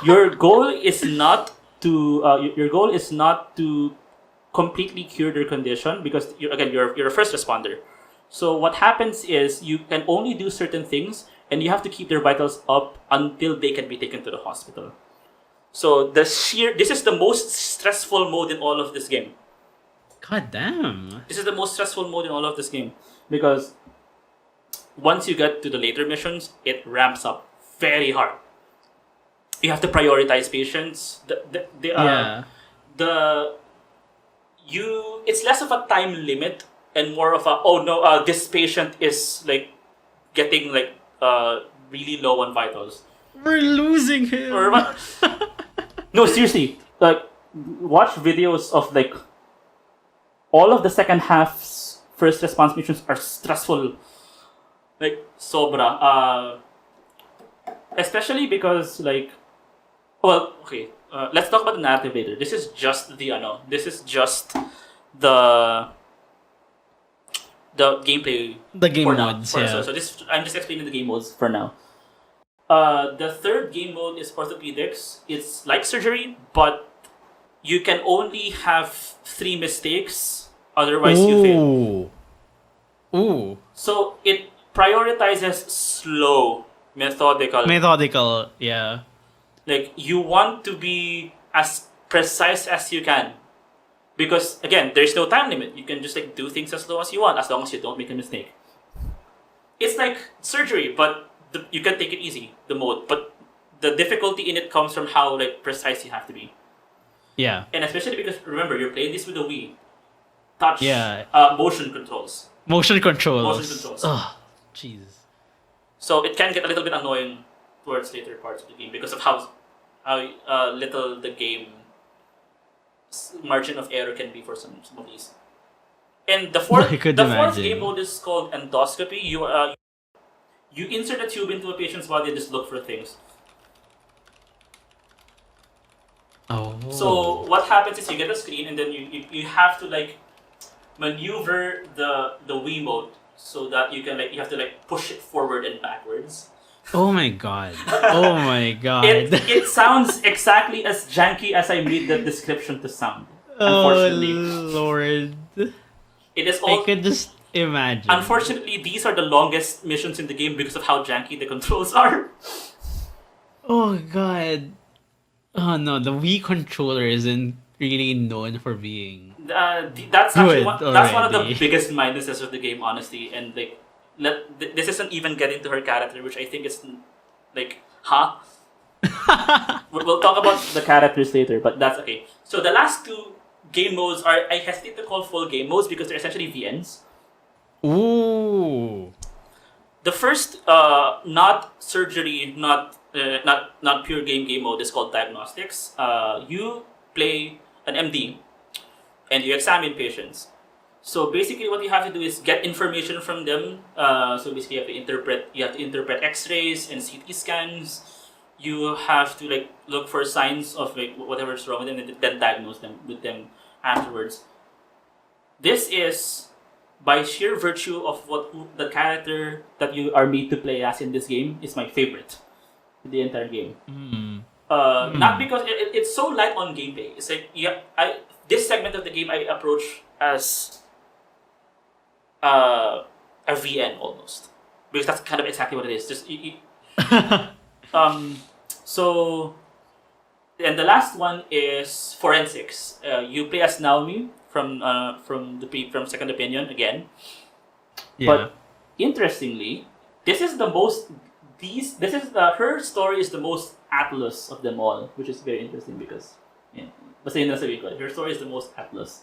A: Your goal is not to completely cure their condition, because you're a first responder. So what happens is you can only do certain things, and you have to keep their vitals up until they can be taken to the hospital. So this is the most stressful mode in all of this game.
B: God damn.
A: This is the most stressful mode in all of this game, because once you get to the later missions, it ramps up very hard. You have to prioritize patients. It's less of a time limit and more of a this patient is like getting like really low on vitals.
B: We're losing him.
A: No, seriously. Like, watch videos of like all of the second half's first response missions are stressful. Like sobra. Especially because like, well, okay. Let's talk about the narrative later. This is just the gameplay.
B: The game
A: for
B: modes.
A: now.
B: Yeah.
A: So I'm just explaining the game modes for now. The third game mode is orthopedics. It's like surgery, but you can only have 3 mistakes. Otherwise, you fail.
B: Ooh.
A: So it prioritizes slow, methodical.
B: Yeah.
A: Like, you want to be as precise as you can. Because, again, there's no time limit. You can just like do things as slow as you want, as long as you don't make a mistake. it's like surgery, but you can take it easy. The mode, but the difficulty in it comes from how like precise you have to be.
B: Yeah.
A: And especially because remember you're playing this with a Wii, touch,
B: Yeah.
A: motion controls.
B: Motion controls.
A: Motion controls.
B: Oh, Jesus.
A: So it can get a little bit annoying towards later parts of the game because of how little the game margin of error can be for some of these. And the fourth
B: imagine.
A: game mode is called endoscopy. You insert a tube into a patient's body and just look for things.
B: Oh.
A: So what happens is you get a screen and then you have to like maneuver the Wiimote so that you have to like push it forward and backwards.
B: Oh my god. Oh my god.
A: It sounds exactly as janky as I made the description to sound. Unfortunately.
B: Oh Lord.
A: It is all
B: I could just imagine.
A: Unfortunately, these are the longest missions in the game because of how janky the controls are.
B: Oh god. Oh no, the Wii controller isn't really known for being
A: That's actually that's one of the
B: already.
A: biggest minuses of the game, honestly. And like, this isn't even getting to her character, which I think is like, huh? We'll talk about the characters later, but that's okay. So the last two game modes are, I hesitate to call full game modes because they're essentially VNs.
B: Ooh.
A: The first, not surgery, not pure game mode is called diagnostics. You play an MD, and you examine patients. So basically, what you have to do is get information from them. So basically, you have to interpret X-rays and CT scans. You have to like look for signs of like whatever's wrong with them, and then diagnose them with them afterwards. This is by sheer virtue of the character that you are made to play as in this game is my favorite in the entire game. Not because it's so light on gameplay. It's like this segment of the game I approach as a VN almost, because that's kind of exactly what it is. Just so, and the last one is forensics. You play as Naomi from Second Opinion again.
B: Yeah.
A: But interestingly, her story is the most Atlas of them all, which is very interesting because her story is the most Atlas.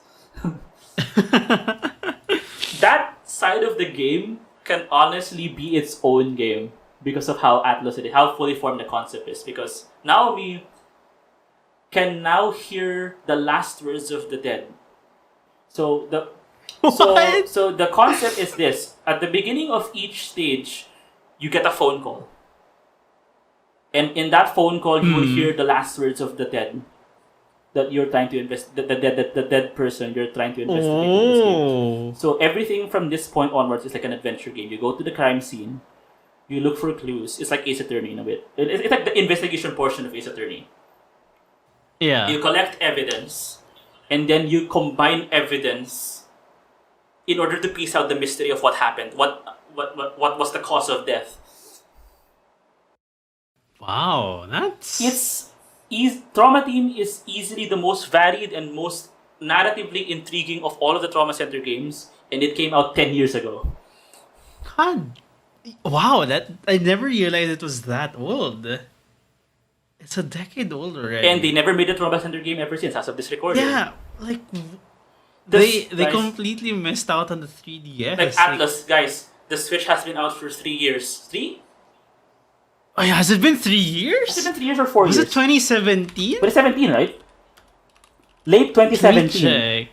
A: That side of the game can honestly be its own game because of how Atlas it is, how fully formed the concept is. Because Naomi can now hear the last words of the dead. So the concept is this: at the beginning of each stage, you get a phone call, and in that phone call, you will hear the last words of the dead that you're trying to the dead person you're trying to investigate in this game. So everything from this point onwards is like an adventure game. You go to the crime scene, you look for clues. It's like Ace Attorney in a bit. It's like the investigation portion of Ace Attorney.
B: Yeah.
A: You collect evidence, and then you combine evidence in order to piece out the mystery of what happened. What was the cause of death?
B: Wow, that's
A: Trauma Team is easily the most varied and most narratively intriguing of all of the Trauma Center games, and it came out 10 years ago.
B: God. Wow, that I never realized it was that old. It's a decade old already.
A: And they never made a Trauma Center game ever since, as of this recording.
B: Yeah, like they completely missed out on the 3DS.
A: Like Atlas, guys, the Switch has been out for 3 years. 3?
B: Oh yeah, has it been 3 years?
A: Has it been 3 years or 4 years?
B: Was it 2017?
A: 2017, right? Late 2017.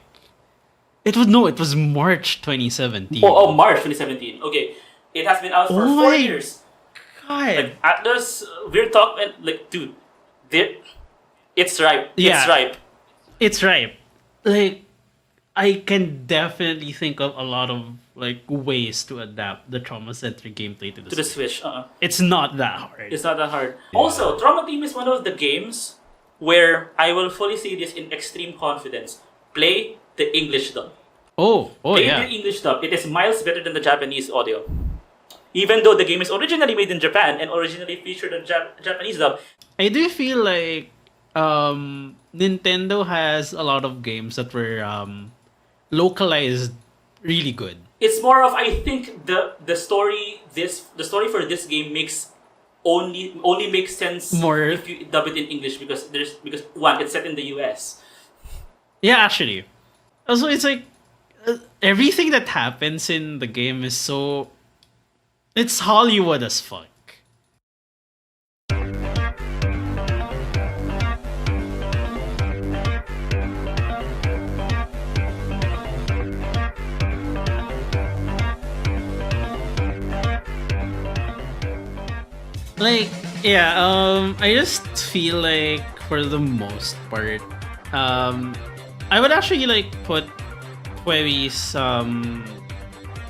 B: It was March 2017.
A: Oh, March 2017. Okay, it has been out for 4 years.
B: God.
A: Like Atlas, we're talking like, dude, it's ripe.
B: Yeah.
A: It's ripe.
B: It's ripe. Like, I can definitely think of a lot of like ways to adapt the Trauma Center gameplay to the
A: Switch.
B: It's not that hard.
A: It's not that hard. Yeah. Also, Trauma Team is one of the games where I will fully say this in extreme confidence. Play the English dub.
B: Play
A: the English dub. It is miles better than the Japanese audio. Even though the game is originally made in Japan and originally featured a Japanese dub.
B: I do feel like Nintendo has a lot of games that were localized really good.
A: it's more of, I think the story for this game makes only makes sense
B: More.
A: if you dub it in English, because one, it's set in the US.
B: Yeah, actually. Also, it's like everything that happens in the game is so. It's Hollywood as fuck. Like, yeah, I just feel like for the most part, I would actually like put Puevi's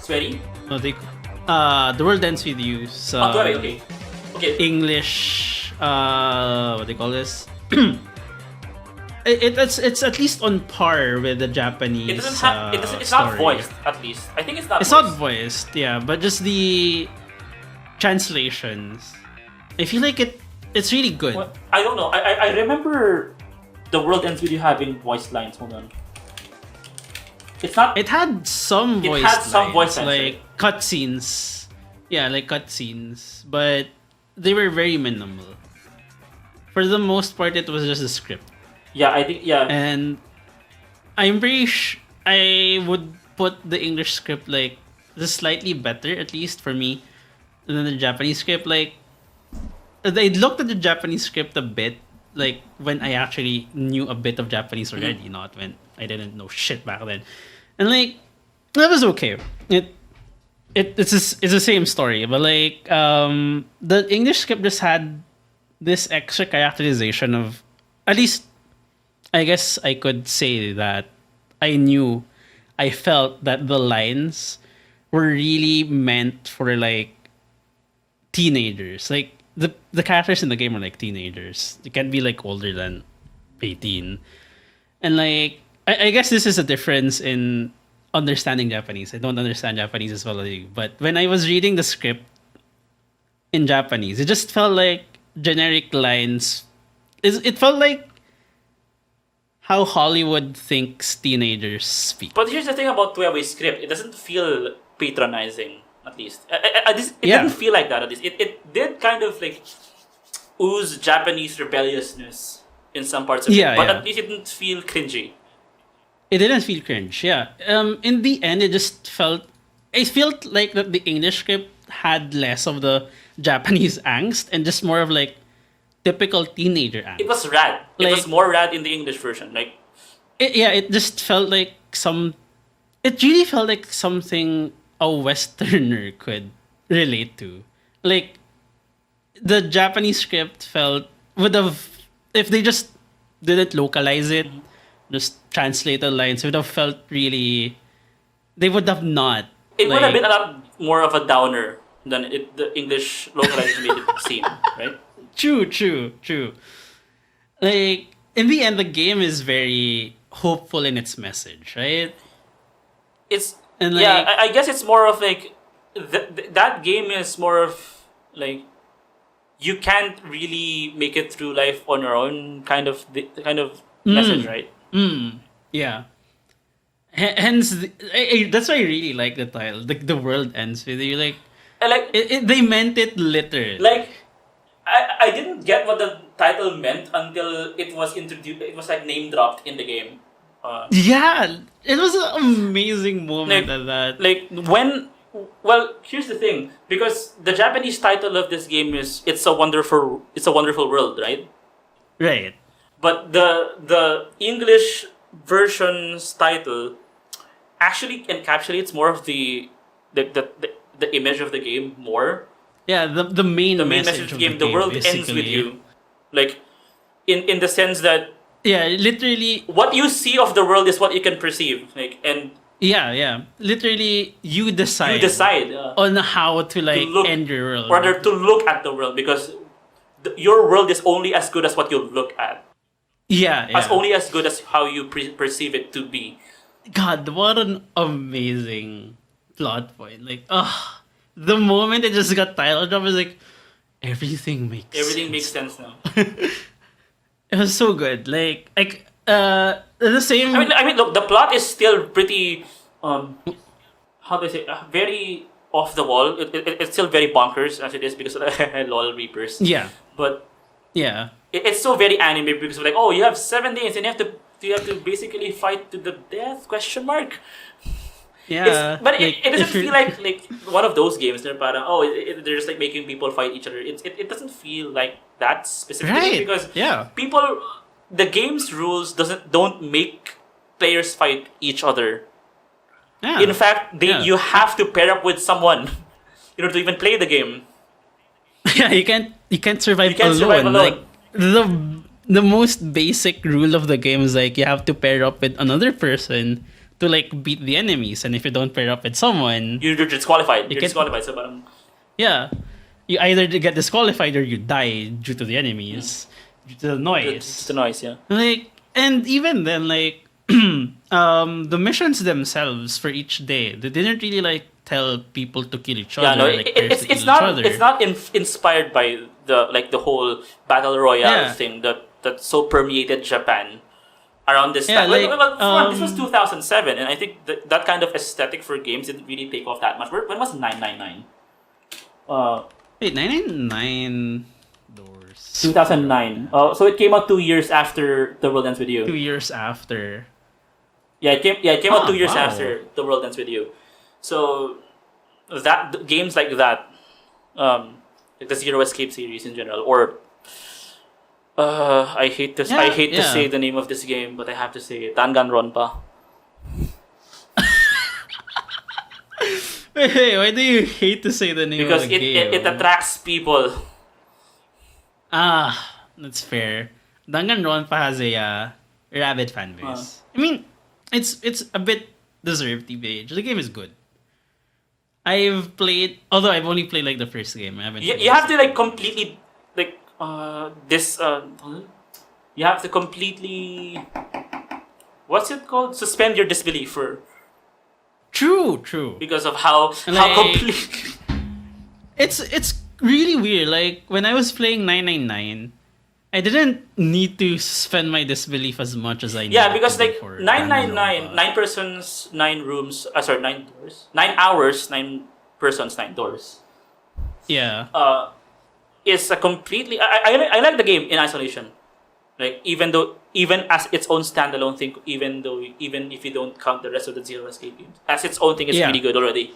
A: Sweaty?
B: no, The World Ends With You. So
A: Okay.
B: English, what they call this? It's at least on par with the Japanese.
A: It doesn't have. It's
B: story.
A: not voiced. At least I think it's not.
B: It's
A: voiced.
B: not voiced, yeah, but just the translations. I feel like it's really good.
A: Well, I don't know. I remember The World Ends With You having voice lines. Hold on. It's not.
B: It had some
A: It
B: voice
A: had some voice lines,
B: like cutscenes. Yeah, like cutscenes, but they were very minimal. For the most part, it was just a script.
A: Yeah, I think. Yeah.
B: And I'm pretty I would put the English script like just slightly better, at least for me, than the Japanese script. Like, I looked at the Japanese script a bit, like when I actually knew a bit of Japanese already, not when I didn't know shit back then. And like, that was okay. It's the same story, but like the English script just had this extra characterization of, at least I guess I could say that I felt that the lines were really meant for like teenagers. Like the characters in the game are like teenagers. They can't be like older than 18. And like I guess this is a difference in understanding Japanese. I don't understand Japanese as well as you. But when I was reading the script in Japanese, it just felt like generic lines. It felt like how Hollywood thinks teenagers speak.
A: But here's the thing about Tuewe's script. It doesn't feel patronizing, at least. It didn't feel like that, at least. It did kind of like ooze Japanese rebelliousness in some parts of it. But at least it didn't feel cringy.
B: It didn't feel cringe, yeah. In the end, it felt like that the English script had less of the Japanese angst and just more of like typical teenager angst.
A: It was rad. It was more rad in the English version. Like,
B: it just felt like it really felt like something a Westerner could relate to. Like, the Japanese script would have, if they just didn't localize it, just translated lines, it would have felt really, they would have not.
A: It would have been a lot more of a downer than the English localization made it seem, right?
B: True. Like, in the end, the game is very hopeful in its message, right?
A: I guess it's more of like that game is more of like you can't really make it through life on your own kind of message, right?
B: Yeah. Hence, that's why I really like the title. The world ends with you. Like, they meant it literally.
A: Like, I didn't get what the title meant until it was introduced. It was like name dropped in the game.
B: Yeah, it was an amazing moment at that.
A: Like well, here's the thing, because the Japanese title of this game is It's a Wonderful World, right?
B: Right.
A: But the English version's title actually encapsulates more of the image of the game more.
B: Yeah, the main
A: message of the game. The world
B: basically
A: ends with you. Like, in the sense that,
B: yeah, literally,
A: what you see of the world is what you can perceive. Like, and
B: yeah, literally, you decide on how to end your world,
A: rather to look at the world, because your world is only as good as what you look at.
B: Yeah.
A: As only as good as how you perceive it to be.
B: God, what an amazing plot point! Like, the moment it just got titled up, was like, everything makes
A: sense now.
B: It was so good. Like the same.
A: I mean, look, the plot is still pretty. How how do I say, very off the wall. It's still very bonkers as it is because of the LOL Reapers.
B: Yeah.
A: But
B: Yeah.
A: it's so very anime because of like, oh, you have 7 days and you have to basically fight to the death? Question mark.
B: Yeah.
A: But
B: like,
A: it doesn't
B: if you're-
A: feel like one of those games. They're parang, oh, they're just like making people fight each other. It doesn't feel like that specifically
B: Right.
A: because
B: Yeah.
A: people, the game's rules don't make players fight each other.
B: Yeah.
A: In fact,
B: Yeah.
A: you have to pair up with someone in order to even play the game.
B: Yeah, you can't survive
A: You can't
B: alone.
A: survive alone.
B: Like the most basic rule of the game is like you have to pair up with another person to like beat the enemies, and if you don't pair up with someone,
A: You're disqualified. You're
B: can-
A: disqualified. So parang,
B: yeah, you either get disqualified or you die due to the enemies, due to the noise.
A: it's the noise, yeah.
B: Like, and even then, like, the missions themselves for each day, they didn't really like tell people to kill each other.
A: Yeah, no,
B: like, players to
A: it's
B: kill each
A: not
B: other.
A: it's not inspired by the whole battle royale
B: Yeah.
A: thing that so permeated Japan around this
B: Yeah,
A: time.
B: like,
A: This was 2007, and I think that kind of aesthetic for games didn't really take off that much. When was 999?
B: Wait, 999 doors.
A: 2009. So it came out 2 years after The World Ends with You.
B: 2 years after.
A: Yeah, it came out 2 years
B: wow.
A: after The World Ends with You. So games like that, like the Zero Escape series in general, or I hate this. I hate to
B: Yeah.
A: say the name of this game, but I have to say it. Danganronpa.
B: Hey, why do you hate to say the name
A: Because
B: of the game?
A: it attracts people.
B: That's fair. Danganronpa has a rabid fan base. I mean, it's a bit deserved TBH. The game is good. I've played, although I've only played like the first game. I haven't.
A: You have to like completely like this. You have to completely. What's it called? Suspend your disbelief for
B: True.
A: because of how
B: Like-
A: complete.
B: It's really weird. Like when I was playing 999, I didn't need to suspend my disbelief as much as I
A: Yeah,
B: needed
A: because
B: to
A: like
B: for
A: 999,
B: Danganronpa.
A: 9 persons, 9 rooms. Sorry, 9 doors, 9 hours, 9 persons, 9 doors.
B: Yeah.
A: Is a completely. I like the game in isolation. Like even as its own standalone thing, even if you don't count the rest of the Zero Escape games, as its own thing, it's
B: Yeah.
A: really good already.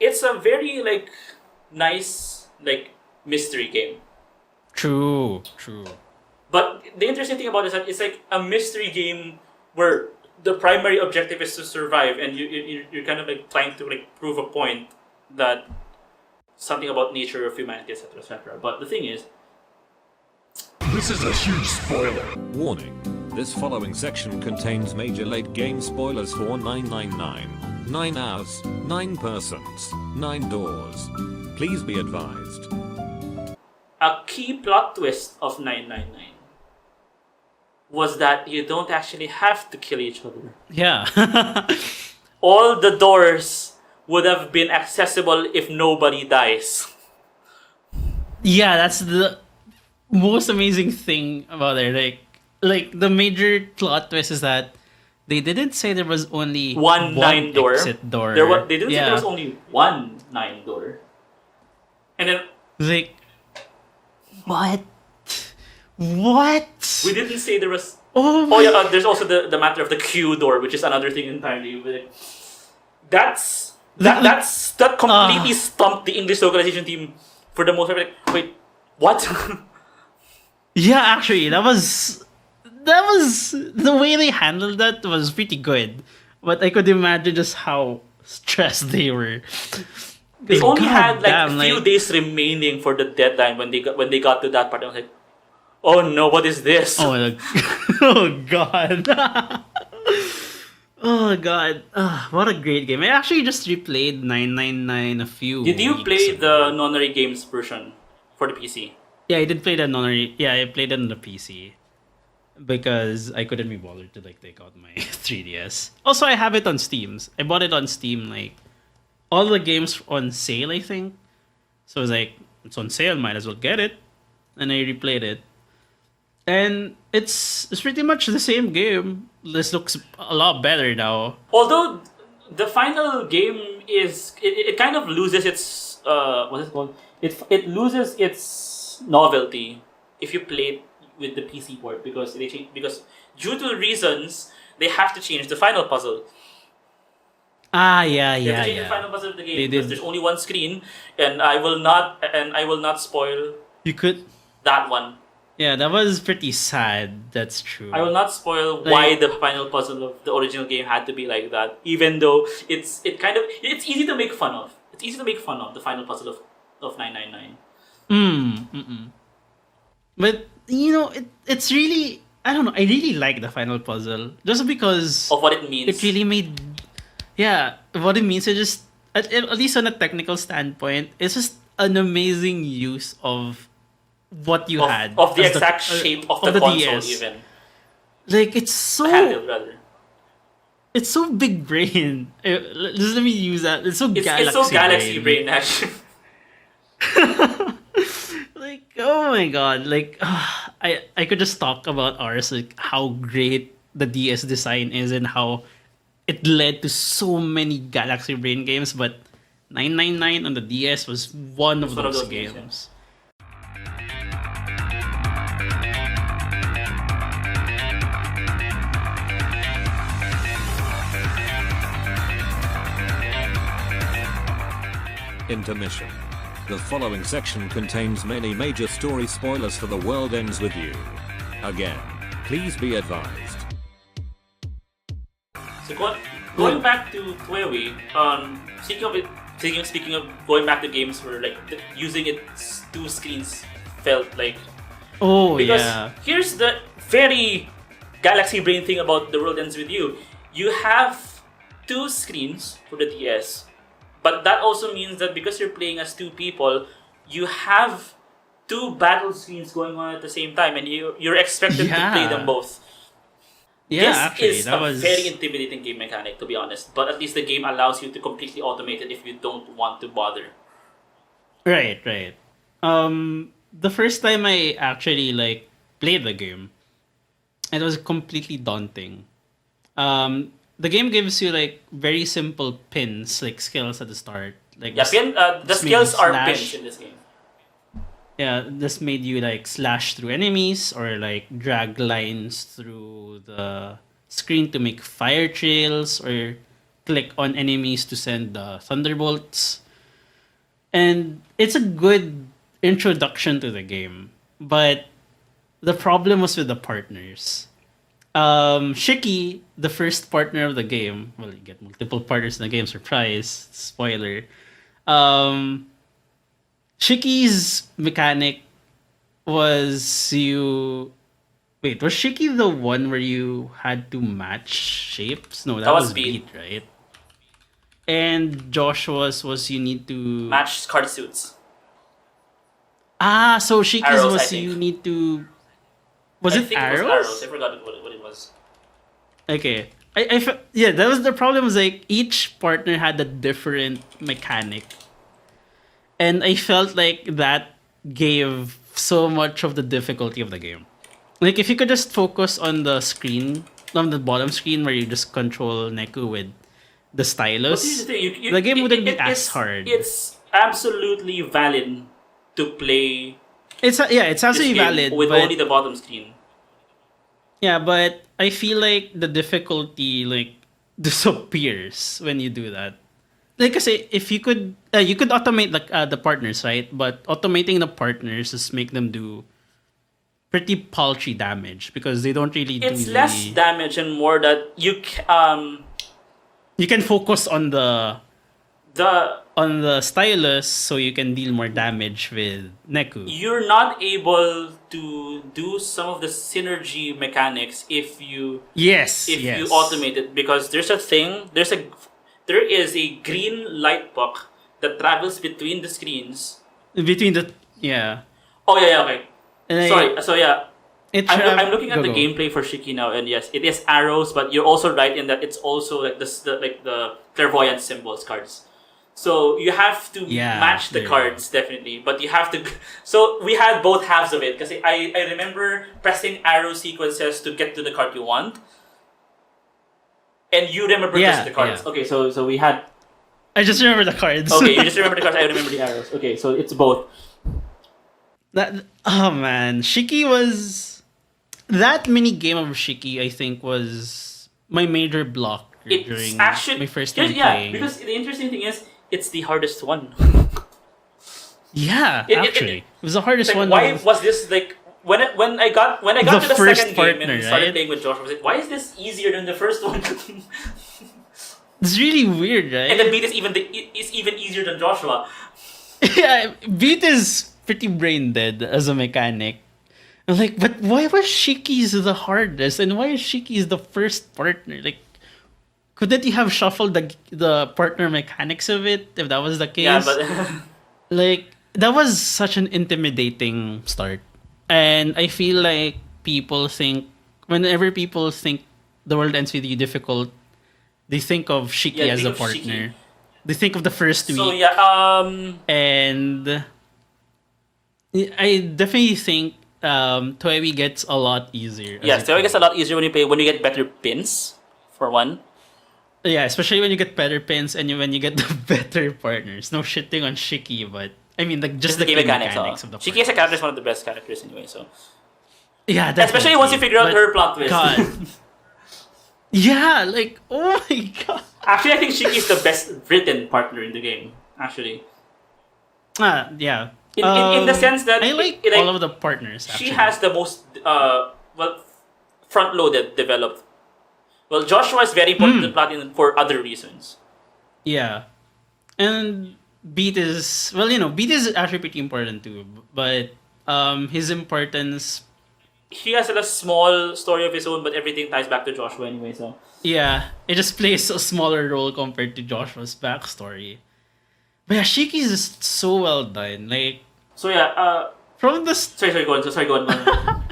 A: It's a very like nice like mystery game.
B: True.
A: But the interesting thing about it is that it's like a mystery game where the primary objective is to survive, and you're kind of like trying to like prove a point that something about nature of humanity, etc., etc. But the thing is,
C: This is a huge spoiler.
D: Warning. This following section contains major late game spoilers for 999. 9 hours, 9 persons, 9 doors. Please be advised.
A: a key plot twist of 999 was that you don't actually have to kill each other.
B: Yeah.
A: All the doors would have been accessible if nobody dies.
B: Yeah, that's the most amazing thing about it. Like the major plot twist is that they didn't say there was only
A: One 9 door.
B: exit door.
A: They didn't say there was only one 9 door. And then
B: like what? What?
A: we didn't say there was.
B: Oh,
A: Oh yeah, there's also the matter of the Q door, which is another thing entirely. But that completely stumped the English localization team for the most part. Like, wait, what?
B: yeah, actually, that was the way they handled that was pretty good. But I could imagine just how stressed they were.
A: They
B: 'Cause
A: only had like
B: goddamn,
A: a few days remaining for the deadline when they got to that part. I was like, oh no, what is this?
B: Oh my oh god. Oh god. What a great game. I actually just replayed 999 a few
A: Did you
B: weeks
A: play
B: ago.
A: the Nonary Games version for the PC?
B: Yeah, I did play the nonary. Yeah, I played it on the PC. Because I couldn't be bothered to like take out my 3DS. Also, I have it on Steam. I bought it on Steam like all the games on sale, I think. So I was like, it's on sale, might as well get it. And I replayed it. And it's pretty much the same game. This looks a lot better now.
A: Although the final game is it kind of loses its what's it called? It loses its novelty if you play it with the PC port because they change because due to reasons they have to change the final puzzle.
B: Yeah,
A: They have
B: yeah,
A: to change the
B: yeah.
A: final puzzle of the game
B: They
A: because
B: did.
A: there's only one screen, and I will not spoil
B: You could.
A: that one.
B: Yeah, that was pretty sad. That's true.
A: I will not spoil
B: Like-
A: why the final puzzle of the original game had to be like that, even though it's easy to make fun of. It's easy to make fun of the final puzzle of 999.
B: But it's really, I don't know. I really like the final puzzle just because
A: Of what it means.
B: it really made, yeah, what it means. It just at least on a technical standpoint, it's just an amazing use of what you had
A: of the
B: as
A: exact shape of the console
B: DS.
A: even.
B: Like it's so
A: Handheld rather.
B: it's so big brain. Just let me use that. It's so galaxy.
A: It's so galaxy brain actually.
B: Like oh my god! Like I could just talk about ours, like how great the DS design is and how it led to so many Galaxy Brain games. But 999 on the DS was one of
A: one of
B: those
A: those games,
B: games.
D: Intermission. The following section contains many major story spoilers for The World Ends With You. Again, please be advised.
A: So going back to Tuewi, speaking of going back to games where like using its two screens felt like
B: Oh
A: because
B: yeah.
A: here's the very galaxy brain thing about The World Ends With You. You have two screens for the DS, but that also means that because you're playing as two people, you have two battle screens going on at the same time, and you're expected to play them both.
B: Yeah,
A: This
B: actually,
A: is
B: that
A: a
B: was
A: very intimidating game mechanic, to be honest. But at least the game allows you to completely automate it if you don't want to bother.
B: right. The first time I actually like played the game, it was completely daunting. The game gives you like very simple pins, like skills at the start. Like
A: Yeah, the
B: just
A: skills
B: maybe
A: are
B: slash.
A: pins in this game.
B: Yeah, this made you like slash through enemies or like drag lines through the screen to make fire trails or click on enemies to send thunderbolts. And it's a good introduction to the game. But the problem was with the partners. Shiki, the first partner of the game, well, you get multiple partners in the game, surprise, spoiler. Shiki's mechanic was you. Wait, was Shiki the one where you had to match shapes? No, that
A: was
B: was
A: Beat.
B: Beat, right? And Joshua's was you need to
A: Match card suits.
B: So Shiki's
A: Arrows, I
B: was
A: think.
B: you need to. Was
A: I
B: it
A: think
B: arrows?
A: It was arrows. I forgot what it was.
B: Okay. Yeah, that was the problem. Was like each partner had a different mechanic, and I felt like that gave so much of the difficulty of the game. Like if you could just focus on the screen, on the bottom screen where you just control Neku with the
A: But here's
B: stylus,
A: the thing,
B: the game wouldn't be as
A: it's,
B: hard.
A: It's absolutely valid to play
B: It's
A: this
B: absolutely
A: game
B: valid,
A: with
B: but
A: only the bottom screen.
B: yeah, but I feel like the difficulty like disappears when you do that. Like I say, if you could automate the partners, right? But automating the partners just make them do pretty paltry damage because they don't really
A: It's
B: do
A: less damage and more that you
B: you can focus on the
A: the
B: stylus so you can deal more damage with Neku.
A: you're not able to do some of the synergy mechanics if you
B: Yes.
A: you automate it because there is a green light puck that travels between the screens.
B: between the yeah.
A: Oh yeah, okay.
B: And
A: Sorry. So yeah, I'm looking at
B: go,
A: the
B: go.
A: gameplay for Shiki now, and yes, it is arrows, but you're also right in that it's also like the clairvoyant symbols cards. So you have to
B: Yeah,
A: match the
B: there you
A: cards definitely, but you have to. So we had both halves of it because I remember pressing arrow sequences to get to the card you want, And you remember just the cards.
B: Yeah.
A: Okay, so we had.
B: I just remember the cards.
A: Okay, you just remember the cards. I remember the arrows. Okay, so it's both.
B: Oh man, Shiki was that mini game of Shiki. I think was my major block
A: It's
B: during
A: actually
B: my first time
A: yeah,
B: playing.
A: because the interesting thing is it's the hardest one.
B: Yeah, actually, it was the hardest
A: Like,
B: one.
A: why was this like when I got to the
B: first
A: second game
B: partner,
A: and started
B: right?
A: playing with Josh? I was like, why is this easier than the first one?
B: It's really weird, right?
A: And then Beat is even easier than Joshua.
B: Yeah, Beat is pretty brain dead as a mechanic. I'm like, but why was Shiki's the hardest, and why is Shiki's the first partner? Like, couldn't you have shuffled the partner mechanics of it if that was the case?
A: Yeah, but
B: Like, that was such an intimidating start. And I feel like whenever people think the world ends with you difficult, they think of Shiki
A: Yeah,
B: as
A: think
B: a
A: of
B: partner.
A: Shiki.
B: They think of the first week.
A: so yeah,
B: And I definitely think Toewi gets a lot easier.
A: yes, so I guess a lot easier when you get better pins, for one.
B: Yeah, especially when you get better pins and when you get the better partners. No shitting on Shiki, but I mean, like just the game mechanics of the
A: Shiki as a character is one of the best characters anyway. So
B: yeah, definitely.
A: especially once you figure out
B: But
A: her plot twist.
B: God. Yeah, like oh my god.
A: Actually, I think Shiki is the best written partner in the game. Actually,
B: Yeah.
A: in the sense that
B: I like all of the partners. Actually.
A: she has the most front loaded developed. Well, Joshua is very important to the plot for other reasons.
B: Yeah, and Beat is Beat is actually pretty important too, but his importance.
A: He has a small story of his own, but everything ties back to Joshua anyway. So
B: Yeah, it just plays a smaller role compared to Joshua's backstory. But yeah, Shiki is just so well done. Like
A: so yeah.
B: from the
A: Sorry, go on. Go on.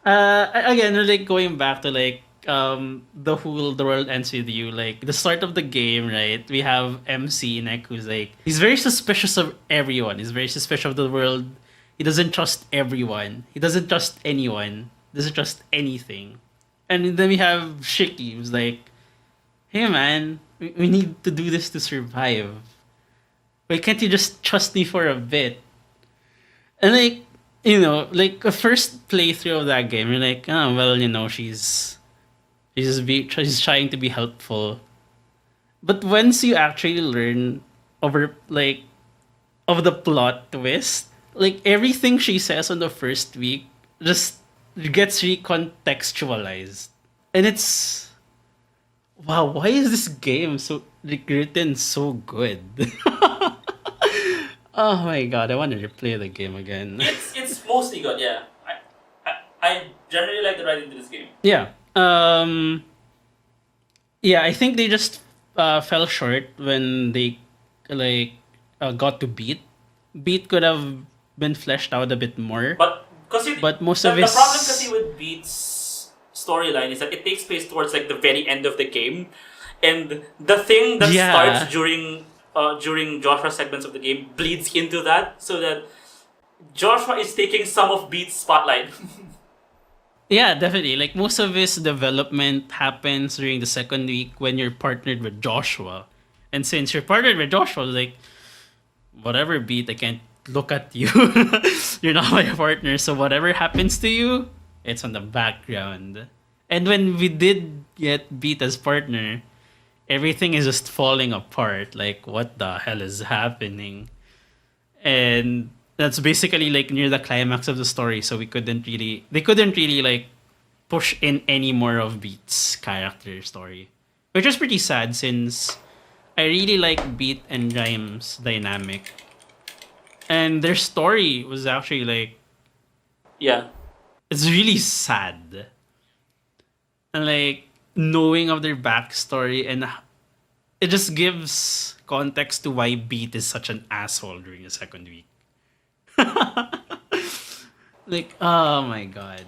B: again, like going back to like the world ends with you. Like the start of the game, right? We have MC Nek who's like he's very suspicious of everyone. He's very suspicious of the world. He doesn't trust everyone. He doesn't trust anyone. Doesn't trust anything. And then we have Shiki who's like, hey man, we need to do this to survive. Why can't you just trust me for a bit? And like, like a first playthrough of that game, you're like, oh well, she's trying to be helpful. But once you actually learn of the plot twist, like everything she says on the first week just gets recontextualized. And it's wow, why is this game so written so good? Oh my god, I want to replay the game again.
A: It's mostly good. Yeah, I generally like the writing to this game.
B: Yeah. Yeah, I think they just fell short when they got to Beat. Beat could have been fleshed out a bit more.
A: But
B: most of
A: the
B: his
A: problem kasi with Beat's storyline is that it takes place towards like the very end of the game, and the thing that starts during Joshua's segments of the game bleeds into that, so that Joshua is taking some of Beat's spotlight.
B: Yeah, definitely. Like most of his development happens during the second week when you're partnered with Joshua. And since you're partnered with Joshua, like whatever Beat, I can't look at you. You're not my partner, so whatever happens to you, it's on the background. And when we did get Beat as partner, everything is just falling apart. Like what the hell is happening? And that's basically like near the climax of the story, so they couldn't really like push in any more of Beat's character story, which was pretty sad since I really like Beat and Rhyme's dynamic, and their story was actually like it's really sad, and like knowing of their backstory, and it just gives context to why Beat is such an asshole during the second week. Like, oh my god.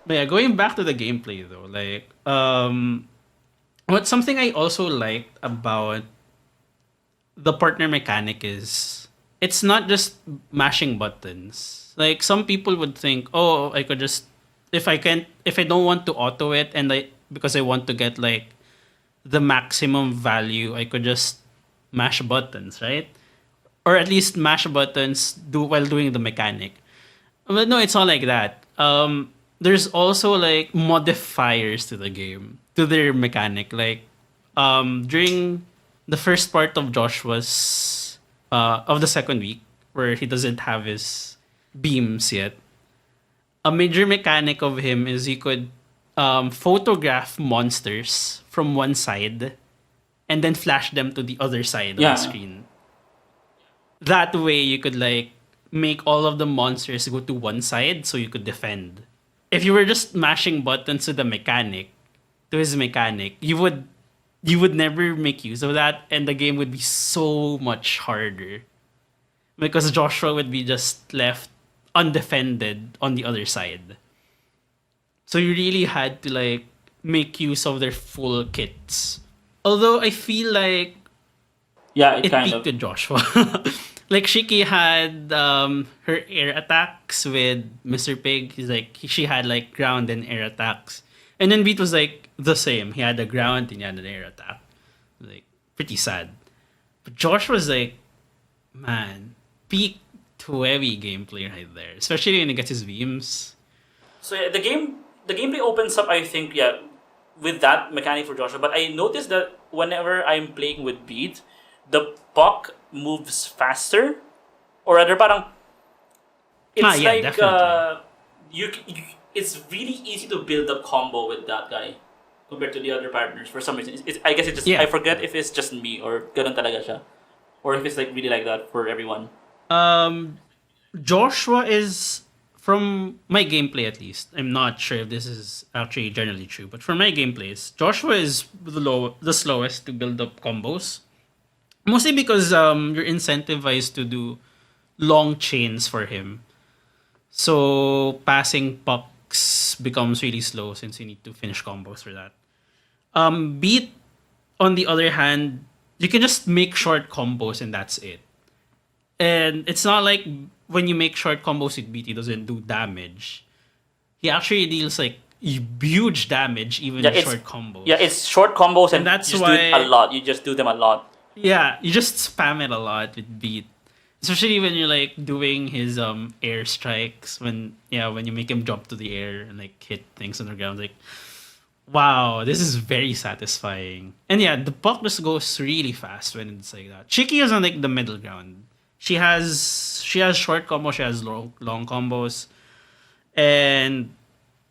B: But yeah, going back to the gameplay though, like, something I also liked about the partner mechanic is it's not just mashing buttons. Like some people would think, oh, I could just if I don't want to auto it and because I want to get like the maximum value, I could just mash buttons, right? Or at least mash buttons while doing the mechanic. But no, it's not like that. There's also like modifiers to the game, to their mechanic. Like during the first part of Joshua's of the second week, where he doesn't have his beams yet, a major mechanic of him is he could photograph monsters from one side and then flash them to the other side of the screen. That way you could like make all of the monsters go to one side so you could defend. If you were just mashing buttons to his mechanic, you would never make use of that, and the game would be so much harder. Because Joshua would be just left undefended on the other side. So you really had to like make use of their full kits. Although I feel like it
A: kind
B: peaked
A: of.
B: with Joshua. Like Shiki had her air attacks with Mr. Pig. She had like ground and air attacks. And then Beat was like the same. He had a ground and he had an air attack. Like pretty sad. But Josh was like, man, peak to heavy gameplay right there. Especially when he gets his beams.
A: So yeah, the gameplay opens up, I think, with that mechanic for Joshua. But I noticed that whenever I'm playing with Beat, the puck moves faster, or rather, parang it's it's really easy to build a combo with that guy compared to the other partners. For some reason, I guess it just I forget if it's just me or ganun talaga siya, or if it's like really like that for everyone.
B: Joshua is, from my gameplay at least, I'm not sure if this is actually generally true, but for my gameplays, Joshua is the slowest to build up combos. Mostly because you're incentivized to do long chains for him. So passing pucks becomes really slow since you need to finish combos for that. Beat, on the other hand, you can just make short combos and that's it. And it's not like when you make short combos with Beat, he doesn't do damage. He actually deals like huge damage even in short combos.
A: Yeah, it's short combos and
B: that's
A: you
B: why
A: do it a lot. You just do them a lot.
B: Yeah, you just spam it a lot with Beat. Especially when you're like doing his air strikes, when you make him jump to the air and like hit things on the ground, like wow, this is very satisfying. And yeah, the puck just goes really fast when it's like that. Chiki is on like the middle ground. She has short combos, she has long combos. And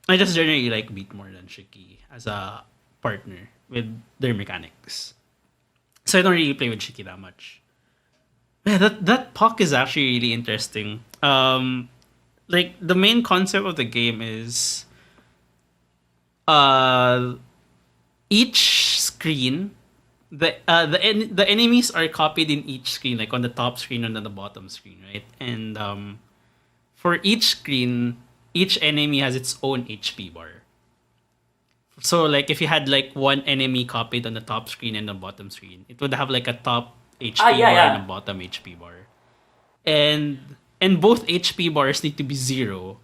B: I just generally like Beat more than Shiki as a partner with their mechanics. So I don't really play with Shiki that much. Yeah, that puck is actually really interesting. Like the main concept of the game is each screen, the enemies are copied in each screen, like on the top screen and on the bottom screen, right? And for each screen, each enemy has its own HP bar. So like if you had like one enemy copied on the top screen and the bottom screen, it would have like a top HP bar and a bottom HP bar. And both HP bars need to be 0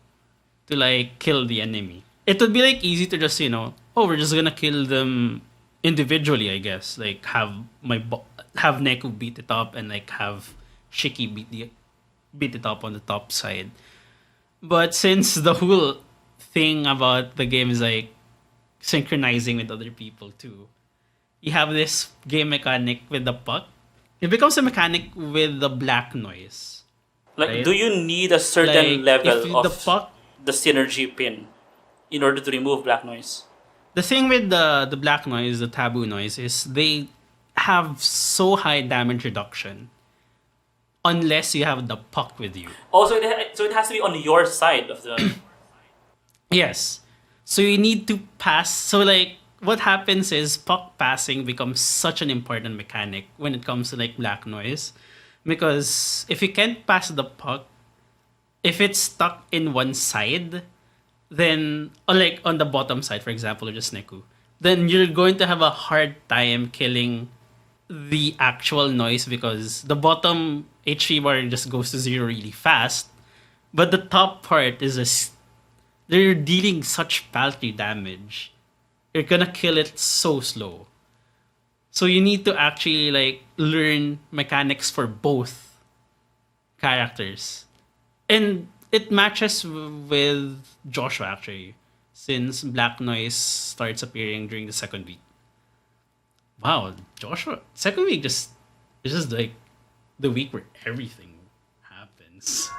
B: to like kill the enemy. It would be like easy to just, we're just gonna kill them individually, I guess. Like have Neku beat it up and like have Shiki beat it up on the top side. But since the whole thing about the game is like synchronizing with other people too, you have this game mechanic with the puck. It becomes a mechanic with the black noise.
A: Like,
B: right?
A: Do you need a certain level of
B: the
A: synergy pin in order to remove black noise?
B: The thing with the black noise, the taboo noise, is they have so high damage reduction unless you have the puck with you.
A: Also, so it has to be on your side of the...
B: Yes. So you need to pass. So like what happens is puck passing becomes such an important mechanic when it comes to like black noise, because if you can't pass the puck, if it's stuck in one side, then or like on the bottom side, for example, or just Neku, then you're going to have a hard time killing the actual noise because the bottom HP bar just goes to 0 really fast, but the top part is they're dealing such paltry damage you're gonna kill it so slow. So you need to actually like learn mechanics for both characters. And it matches with Joshua actually, since Black Noise starts appearing during the second week. Wow, Joshua second week just it's just like the week where everything happens.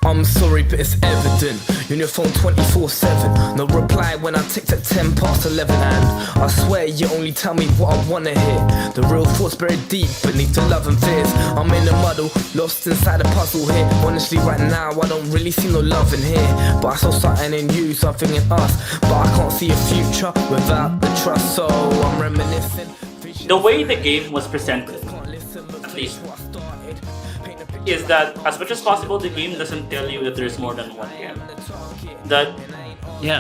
E: I'm sorry, but it's evident. You're on your phone 24/7. No reply when I text at 10 past 11. And I swear you only tell me what I wanna hear. The real thoughts buried deep beneath the love and fears. I'm in a muddle, lost inside a puzzle here. Honestly, right now I don't really see no love in here. But I saw something in you, something in us. But I can't see a future without the trust. So I'm reminiscing.
A: The way the game was presented, at least, is that as much as possible the game doesn't tell you that there's more than one game. That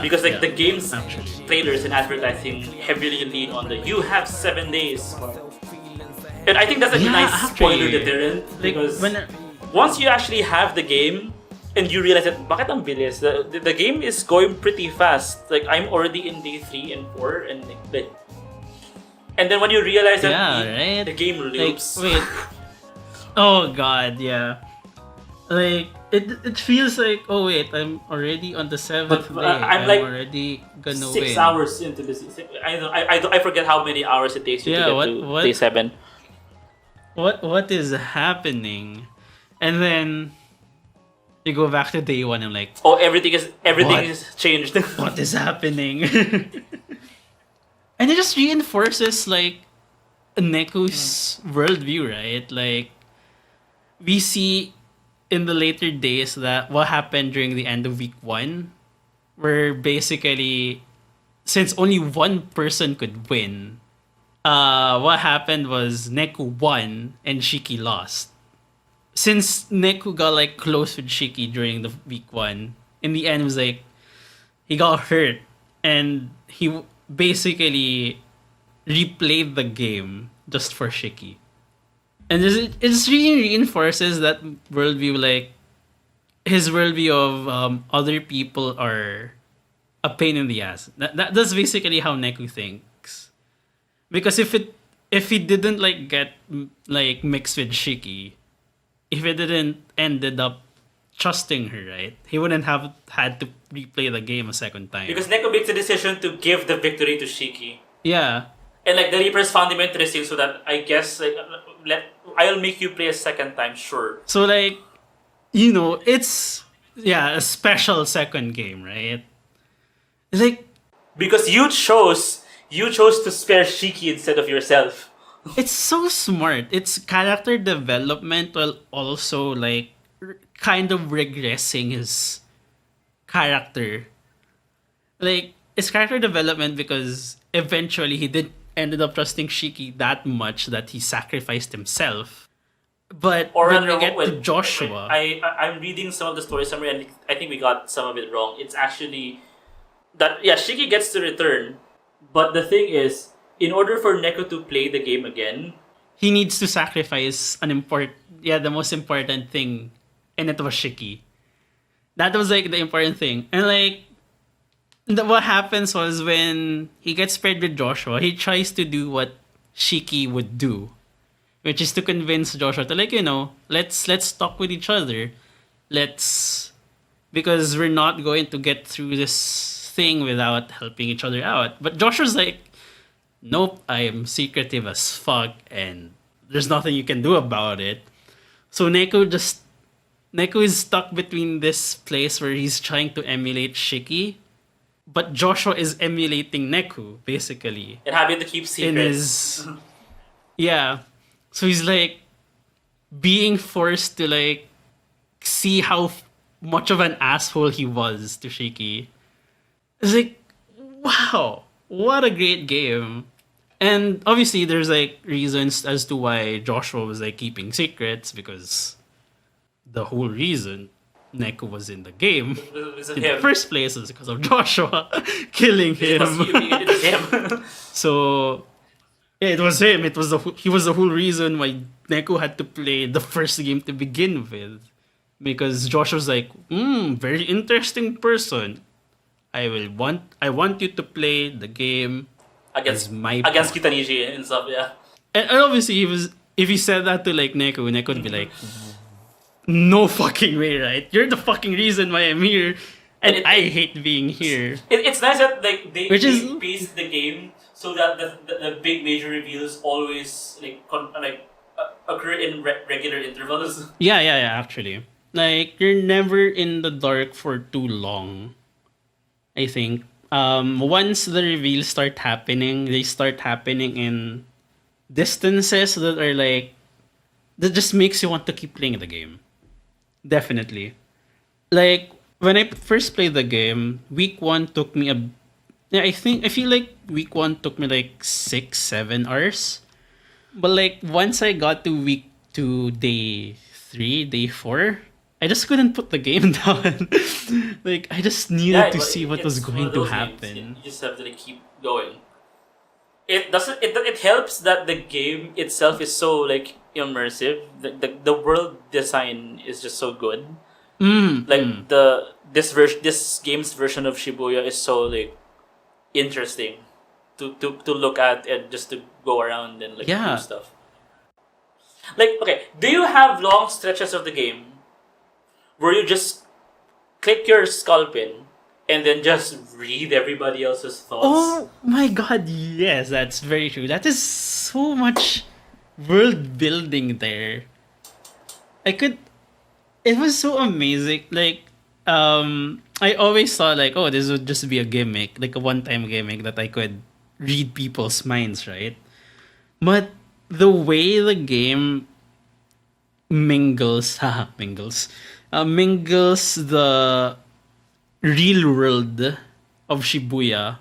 A: because like the game's trailers and advertising heavily lean on the you have 7 days. And I think that's a nice spoiler deterrent because once you actually have the game and you realize that bakit ang bilis? The game is going pretty fast. Like I'm already in day 3 and 4 and like and then when you realize that the game loops.
B: Like, wait. Oh god, yeah. Like it feels like I'm already on the 7th day. I'm
A: like
B: already gonna
A: 6
B: win.
A: hours into this. I forget how many hours it takes you to get to day 7.
B: What is happening? And then you go back to day 1. I'm like,
A: oh, everything is changed.
B: What is happening? And it just reinforces like Neku's worldview, right? Like we see in the later days that what happened during the end of week 1, where basically since only one person could win, what happened was Neku won and Shiki lost. Since Neku got like close with Shiki during the week 1, in the end it was like he got hurt and he basically replayed the game just for Shiki. And it just really reinforces that worldview, like his worldview of other people are a pain in the ass. That's basically how Neku thinks. Because if he didn't like get like mixed with Shiki, if it didn't ended up trusting her, right, he wouldn't have had to replay the game a second time.
A: Because Neku makes the decision to give the victory to Shiki.
B: Yeah.
A: And like the Reapers found him interesting, so that I guess like I'll make you play a second time, sure.
B: So like, you know, it's a special second game, right? It's like
A: because you chose to spare Shiki instead of yourself.
B: It's so smart. It's character development while also like kind of regressing his character. Like it's character development because eventually he ended up trusting Shiki that much that he sacrificed himself. But when we get to Joshua,
A: I'm reading some of the story summary and I think we got some of it wrong. It's actually that Shiki gets to return, but the thing is, in order for Neku to play the game again,
B: he needs to sacrifice the most important thing, and it was Shiki. That was like the important thing, and like what happens was when he gets paired with Joshua, he tries to do what Shiki would do, which is to convince Joshua to like, let's talk with each other. Because we're not going to get through this thing without helping each other out. But Joshua's like, nope, I am secretive as fuck and there's nothing you can do about it. So Neku is stuck between this place where he's trying to emulate Shiki, but Joshua is emulating Neku, basically.
A: And having to keep secrets.
B: So he's like being forced to like see how much of an asshole he was to Shiki. It's like, wow, what a great game. And obviously there's like reasons as to why Joshua was like keeping secrets, because the whole reason Neku was in the game in the first place is because of Joshua killing him.
A: It was him.
B: So it was him. He was the whole reason why Neku had to play the first game to begin with, because Joshua's like, very interesting person. I want you to play the game
A: against
B: as my
A: against
B: pawn."
A: Kitanishi and stuff. Yeah.
B: And obviously, if he said that to like Neko would be like, "No fucking way, right? You're the fucking reason why I'm here, and I hate being here."
A: It's nice that like they
B: Which is-
A: pace the game so that the big major reveals always occur in regular intervals.
B: Yeah, actually. Like, you're never in the dark for too long, I think. Once the reveals start happening, they start happening in distances that are like, that just makes you want to keep playing the game. Definitely. Like, when I first played the game, week 1 took me I feel like week 1 took me like 6-7 hours. But like, once I got to week 2, day 3, day 4, I just couldn't put the game down. Like, I just needed to see what was
A: it's one
B: going
A: of
B: to
A: those games.
B: happen.
A: You just have to like, keep going. It helps that the game itself is so like immersive. The world design is just so good. Like this game's version of Shibuya is so like interesting to look at and just to go around and like
B: Yeah.
A: do stuff. Like, okay, do you have long stretches of the game where you just click your skull pin and then just read everybody else's thoughts?
B: Oh my god, yes, that's very true. That is so much world building there. It was so amazing. Like, I always thought like, oh, this would just be a gimmick, like a one-time gimmick that I could read people's minds, right? But the way the game mingles the real world of Shibuya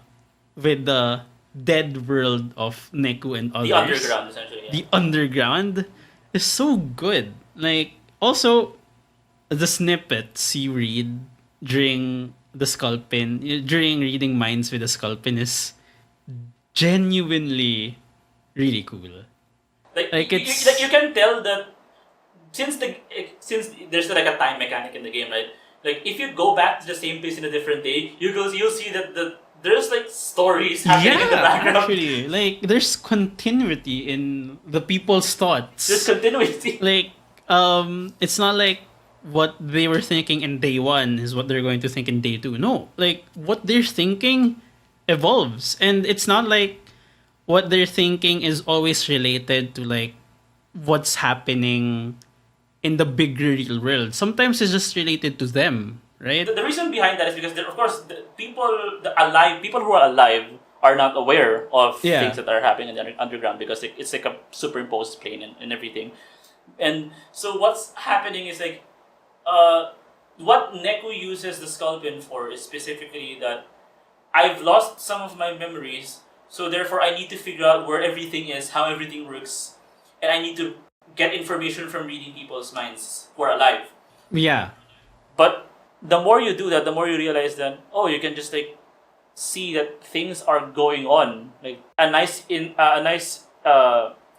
B: with the dead world of Neku and others.
A: The underground, essentially. Yeah.
B: The underground is so good. Like, also, the snippets you read during the Sculpin, during reading minds with the Sculpin is genuinely really cool.
A: Like
B: it's-
A: you can tell that since there's like a time mechanic in the game, right? Like if you go back to the same place in a different day, you'll see that there's like stories happening in the background.
B: Actually, like, there's continuity in the people's thoughts.
A: There's continuity.
B: Like, it's not like what they were thinking in day 1 is what they're going to think in day 2. No, like, what they're thinking evolves, and it's not like what they're thinking is always related to like what's happening in the bigger real world. Sometimes it's just related to them, right?
A: The reason behind that is because of course the people who are alive are not aware of
B: Yeah.
A: things that are happening in the underground because it's like a superimposed plane and everything. And so what's happening is like what Neku uses the skull pin for is specifically that I've lost some of my memories, so therefore I need to figure out where everything is, how everything works, and I need to get information from reading people's minds who are alive.
B: Yeah.
A: But the more you do that, the more you realize that you can just like see that things are going on. Like a nice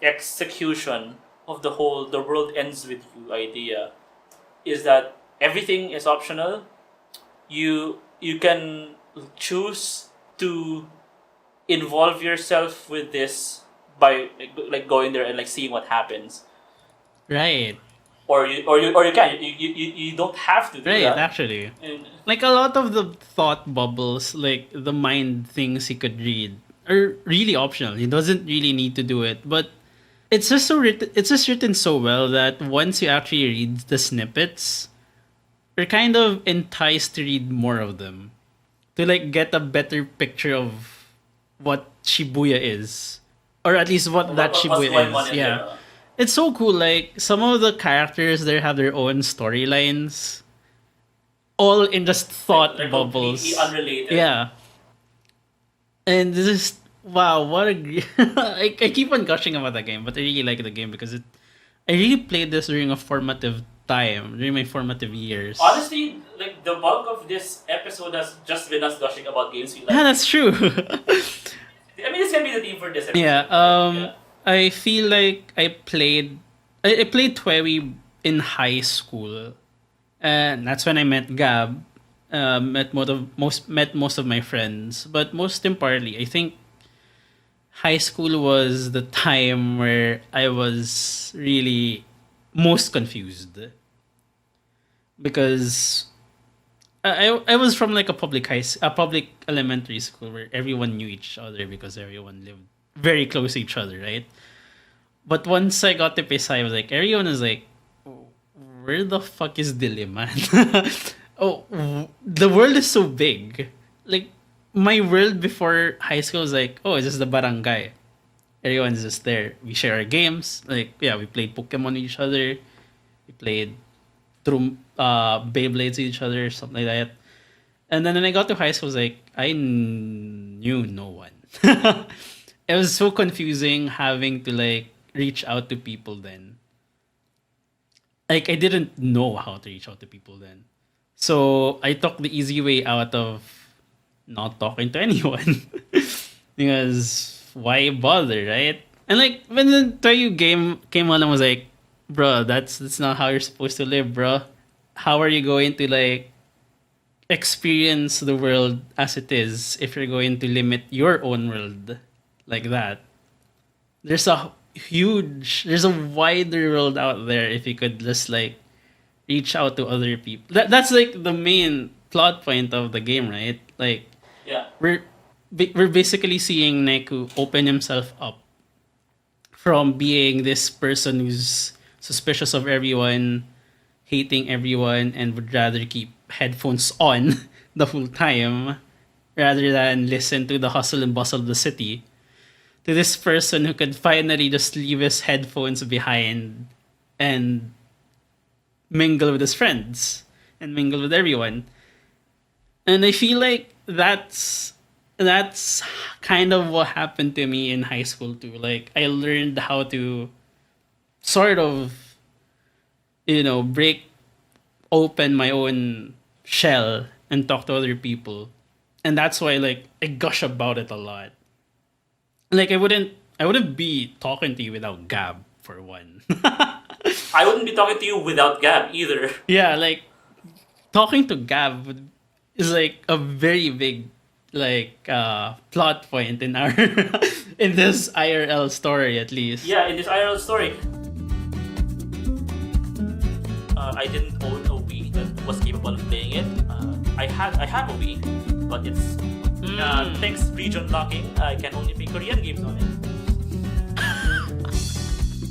A: execution of the whole "the world ends with you" idea is that everything is optional. You can choose to involve yourself with this by like going there and like seeing what happens,
B: Right.
A: or you can you don't have to do
B: Right,
A: that.
B: actually.
A: And
B: Like, a lot of the thought bubbles, like the mind things he could read, are really optional. He doesn't really need to do it, but it's just written so well that once you actually read the snippets, you're kind of enticed to read more of them, to like get a better picture of what Shibuya is, or at least what that
A: what's
B: Shibuya
A: going on
B: is.
A: in
B: Yeah.
A: there.
B: It's so cool. Like, some of the characters there have their own storylines, all in just thought
A: They're
B: bubbles.
A: completely unrelated.
B: Yeah. And this is, wow, what a I keep on gushing about the game, but I really like the game because I really played this during a formative time, during my formative years.
A: Honestly, like the bulk of this episode has just been us gushing about games we like.
B: Yeah, that's true.
A: I mean, this can be the theme for this episode.
B: Yeah,
A: Yeah.
B: I feel like I played TWEWY in high school, and that's when I met Gab. met most of my friends. But most importantly, I think high school was the time where I was really most confused, because I was from like a public elementary school where everyone knew each other because everyone lived very close to each other, right? But once I got to Pisay, I was like, everyone is like, where the fuck is Diliman? Oh, the world is so big. Like, my world before high school was like, oh, it's just the barangay. Everyone's just there. We share our games. Like, yeah, we played Pokemon with each other. We played through Beyblades with each other, something like that. And then when I got to high school, I was like, I knew no one. It was so confusing having to like reach out to people then. Like, I didn't know how to reach out to people then. So I took the easy way out of not talking to anyone. Because why bother, right? And like when the Toyu game came on, I was like, bro, that's not how you're supposed to live, bro. How are you going to like experience the world as it is if you're going to limit your own world like that? There's a wider world out there if you could just like reach out to other people. That's like the main plot point of the game, right? Like,
A: Yeah.
B: we're basically seeing Neku open himself up from being this person who's suspicious of everyone, hating everyone, and would rather keep headphones on the whole time rather than listen to the hustle and bustle of the city, to this person who could finally just leave his headphones behind and mingle with his friends and mingle with everyone. And I feel like that's kind of what happened to me in high school too. Like, I learned how to sort of, break open my own shell and talk to other people. And that's why like I gush about it a lot. Like, I wouldn't be talking to you without Gab, for one.
A: I wouldn't be talking to you without Gab either.
B: Yeah, like talking to Gab is like a very big like plot point in our in this IRL story, at least.
A: Yeah, in this IRL story, I didn't own a Wii that was capable of playing it. I have a Wii, but it's thanks region locking, I can only play Korean games on it.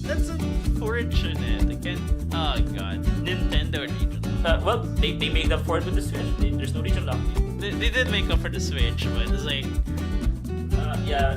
B: That's unfortunate. Again, oh god, Nintendo region.
A: Well, they made up for it with the Switch. There's no region locking.
B: They did make up for the Switch, but it's like
A: Yeah.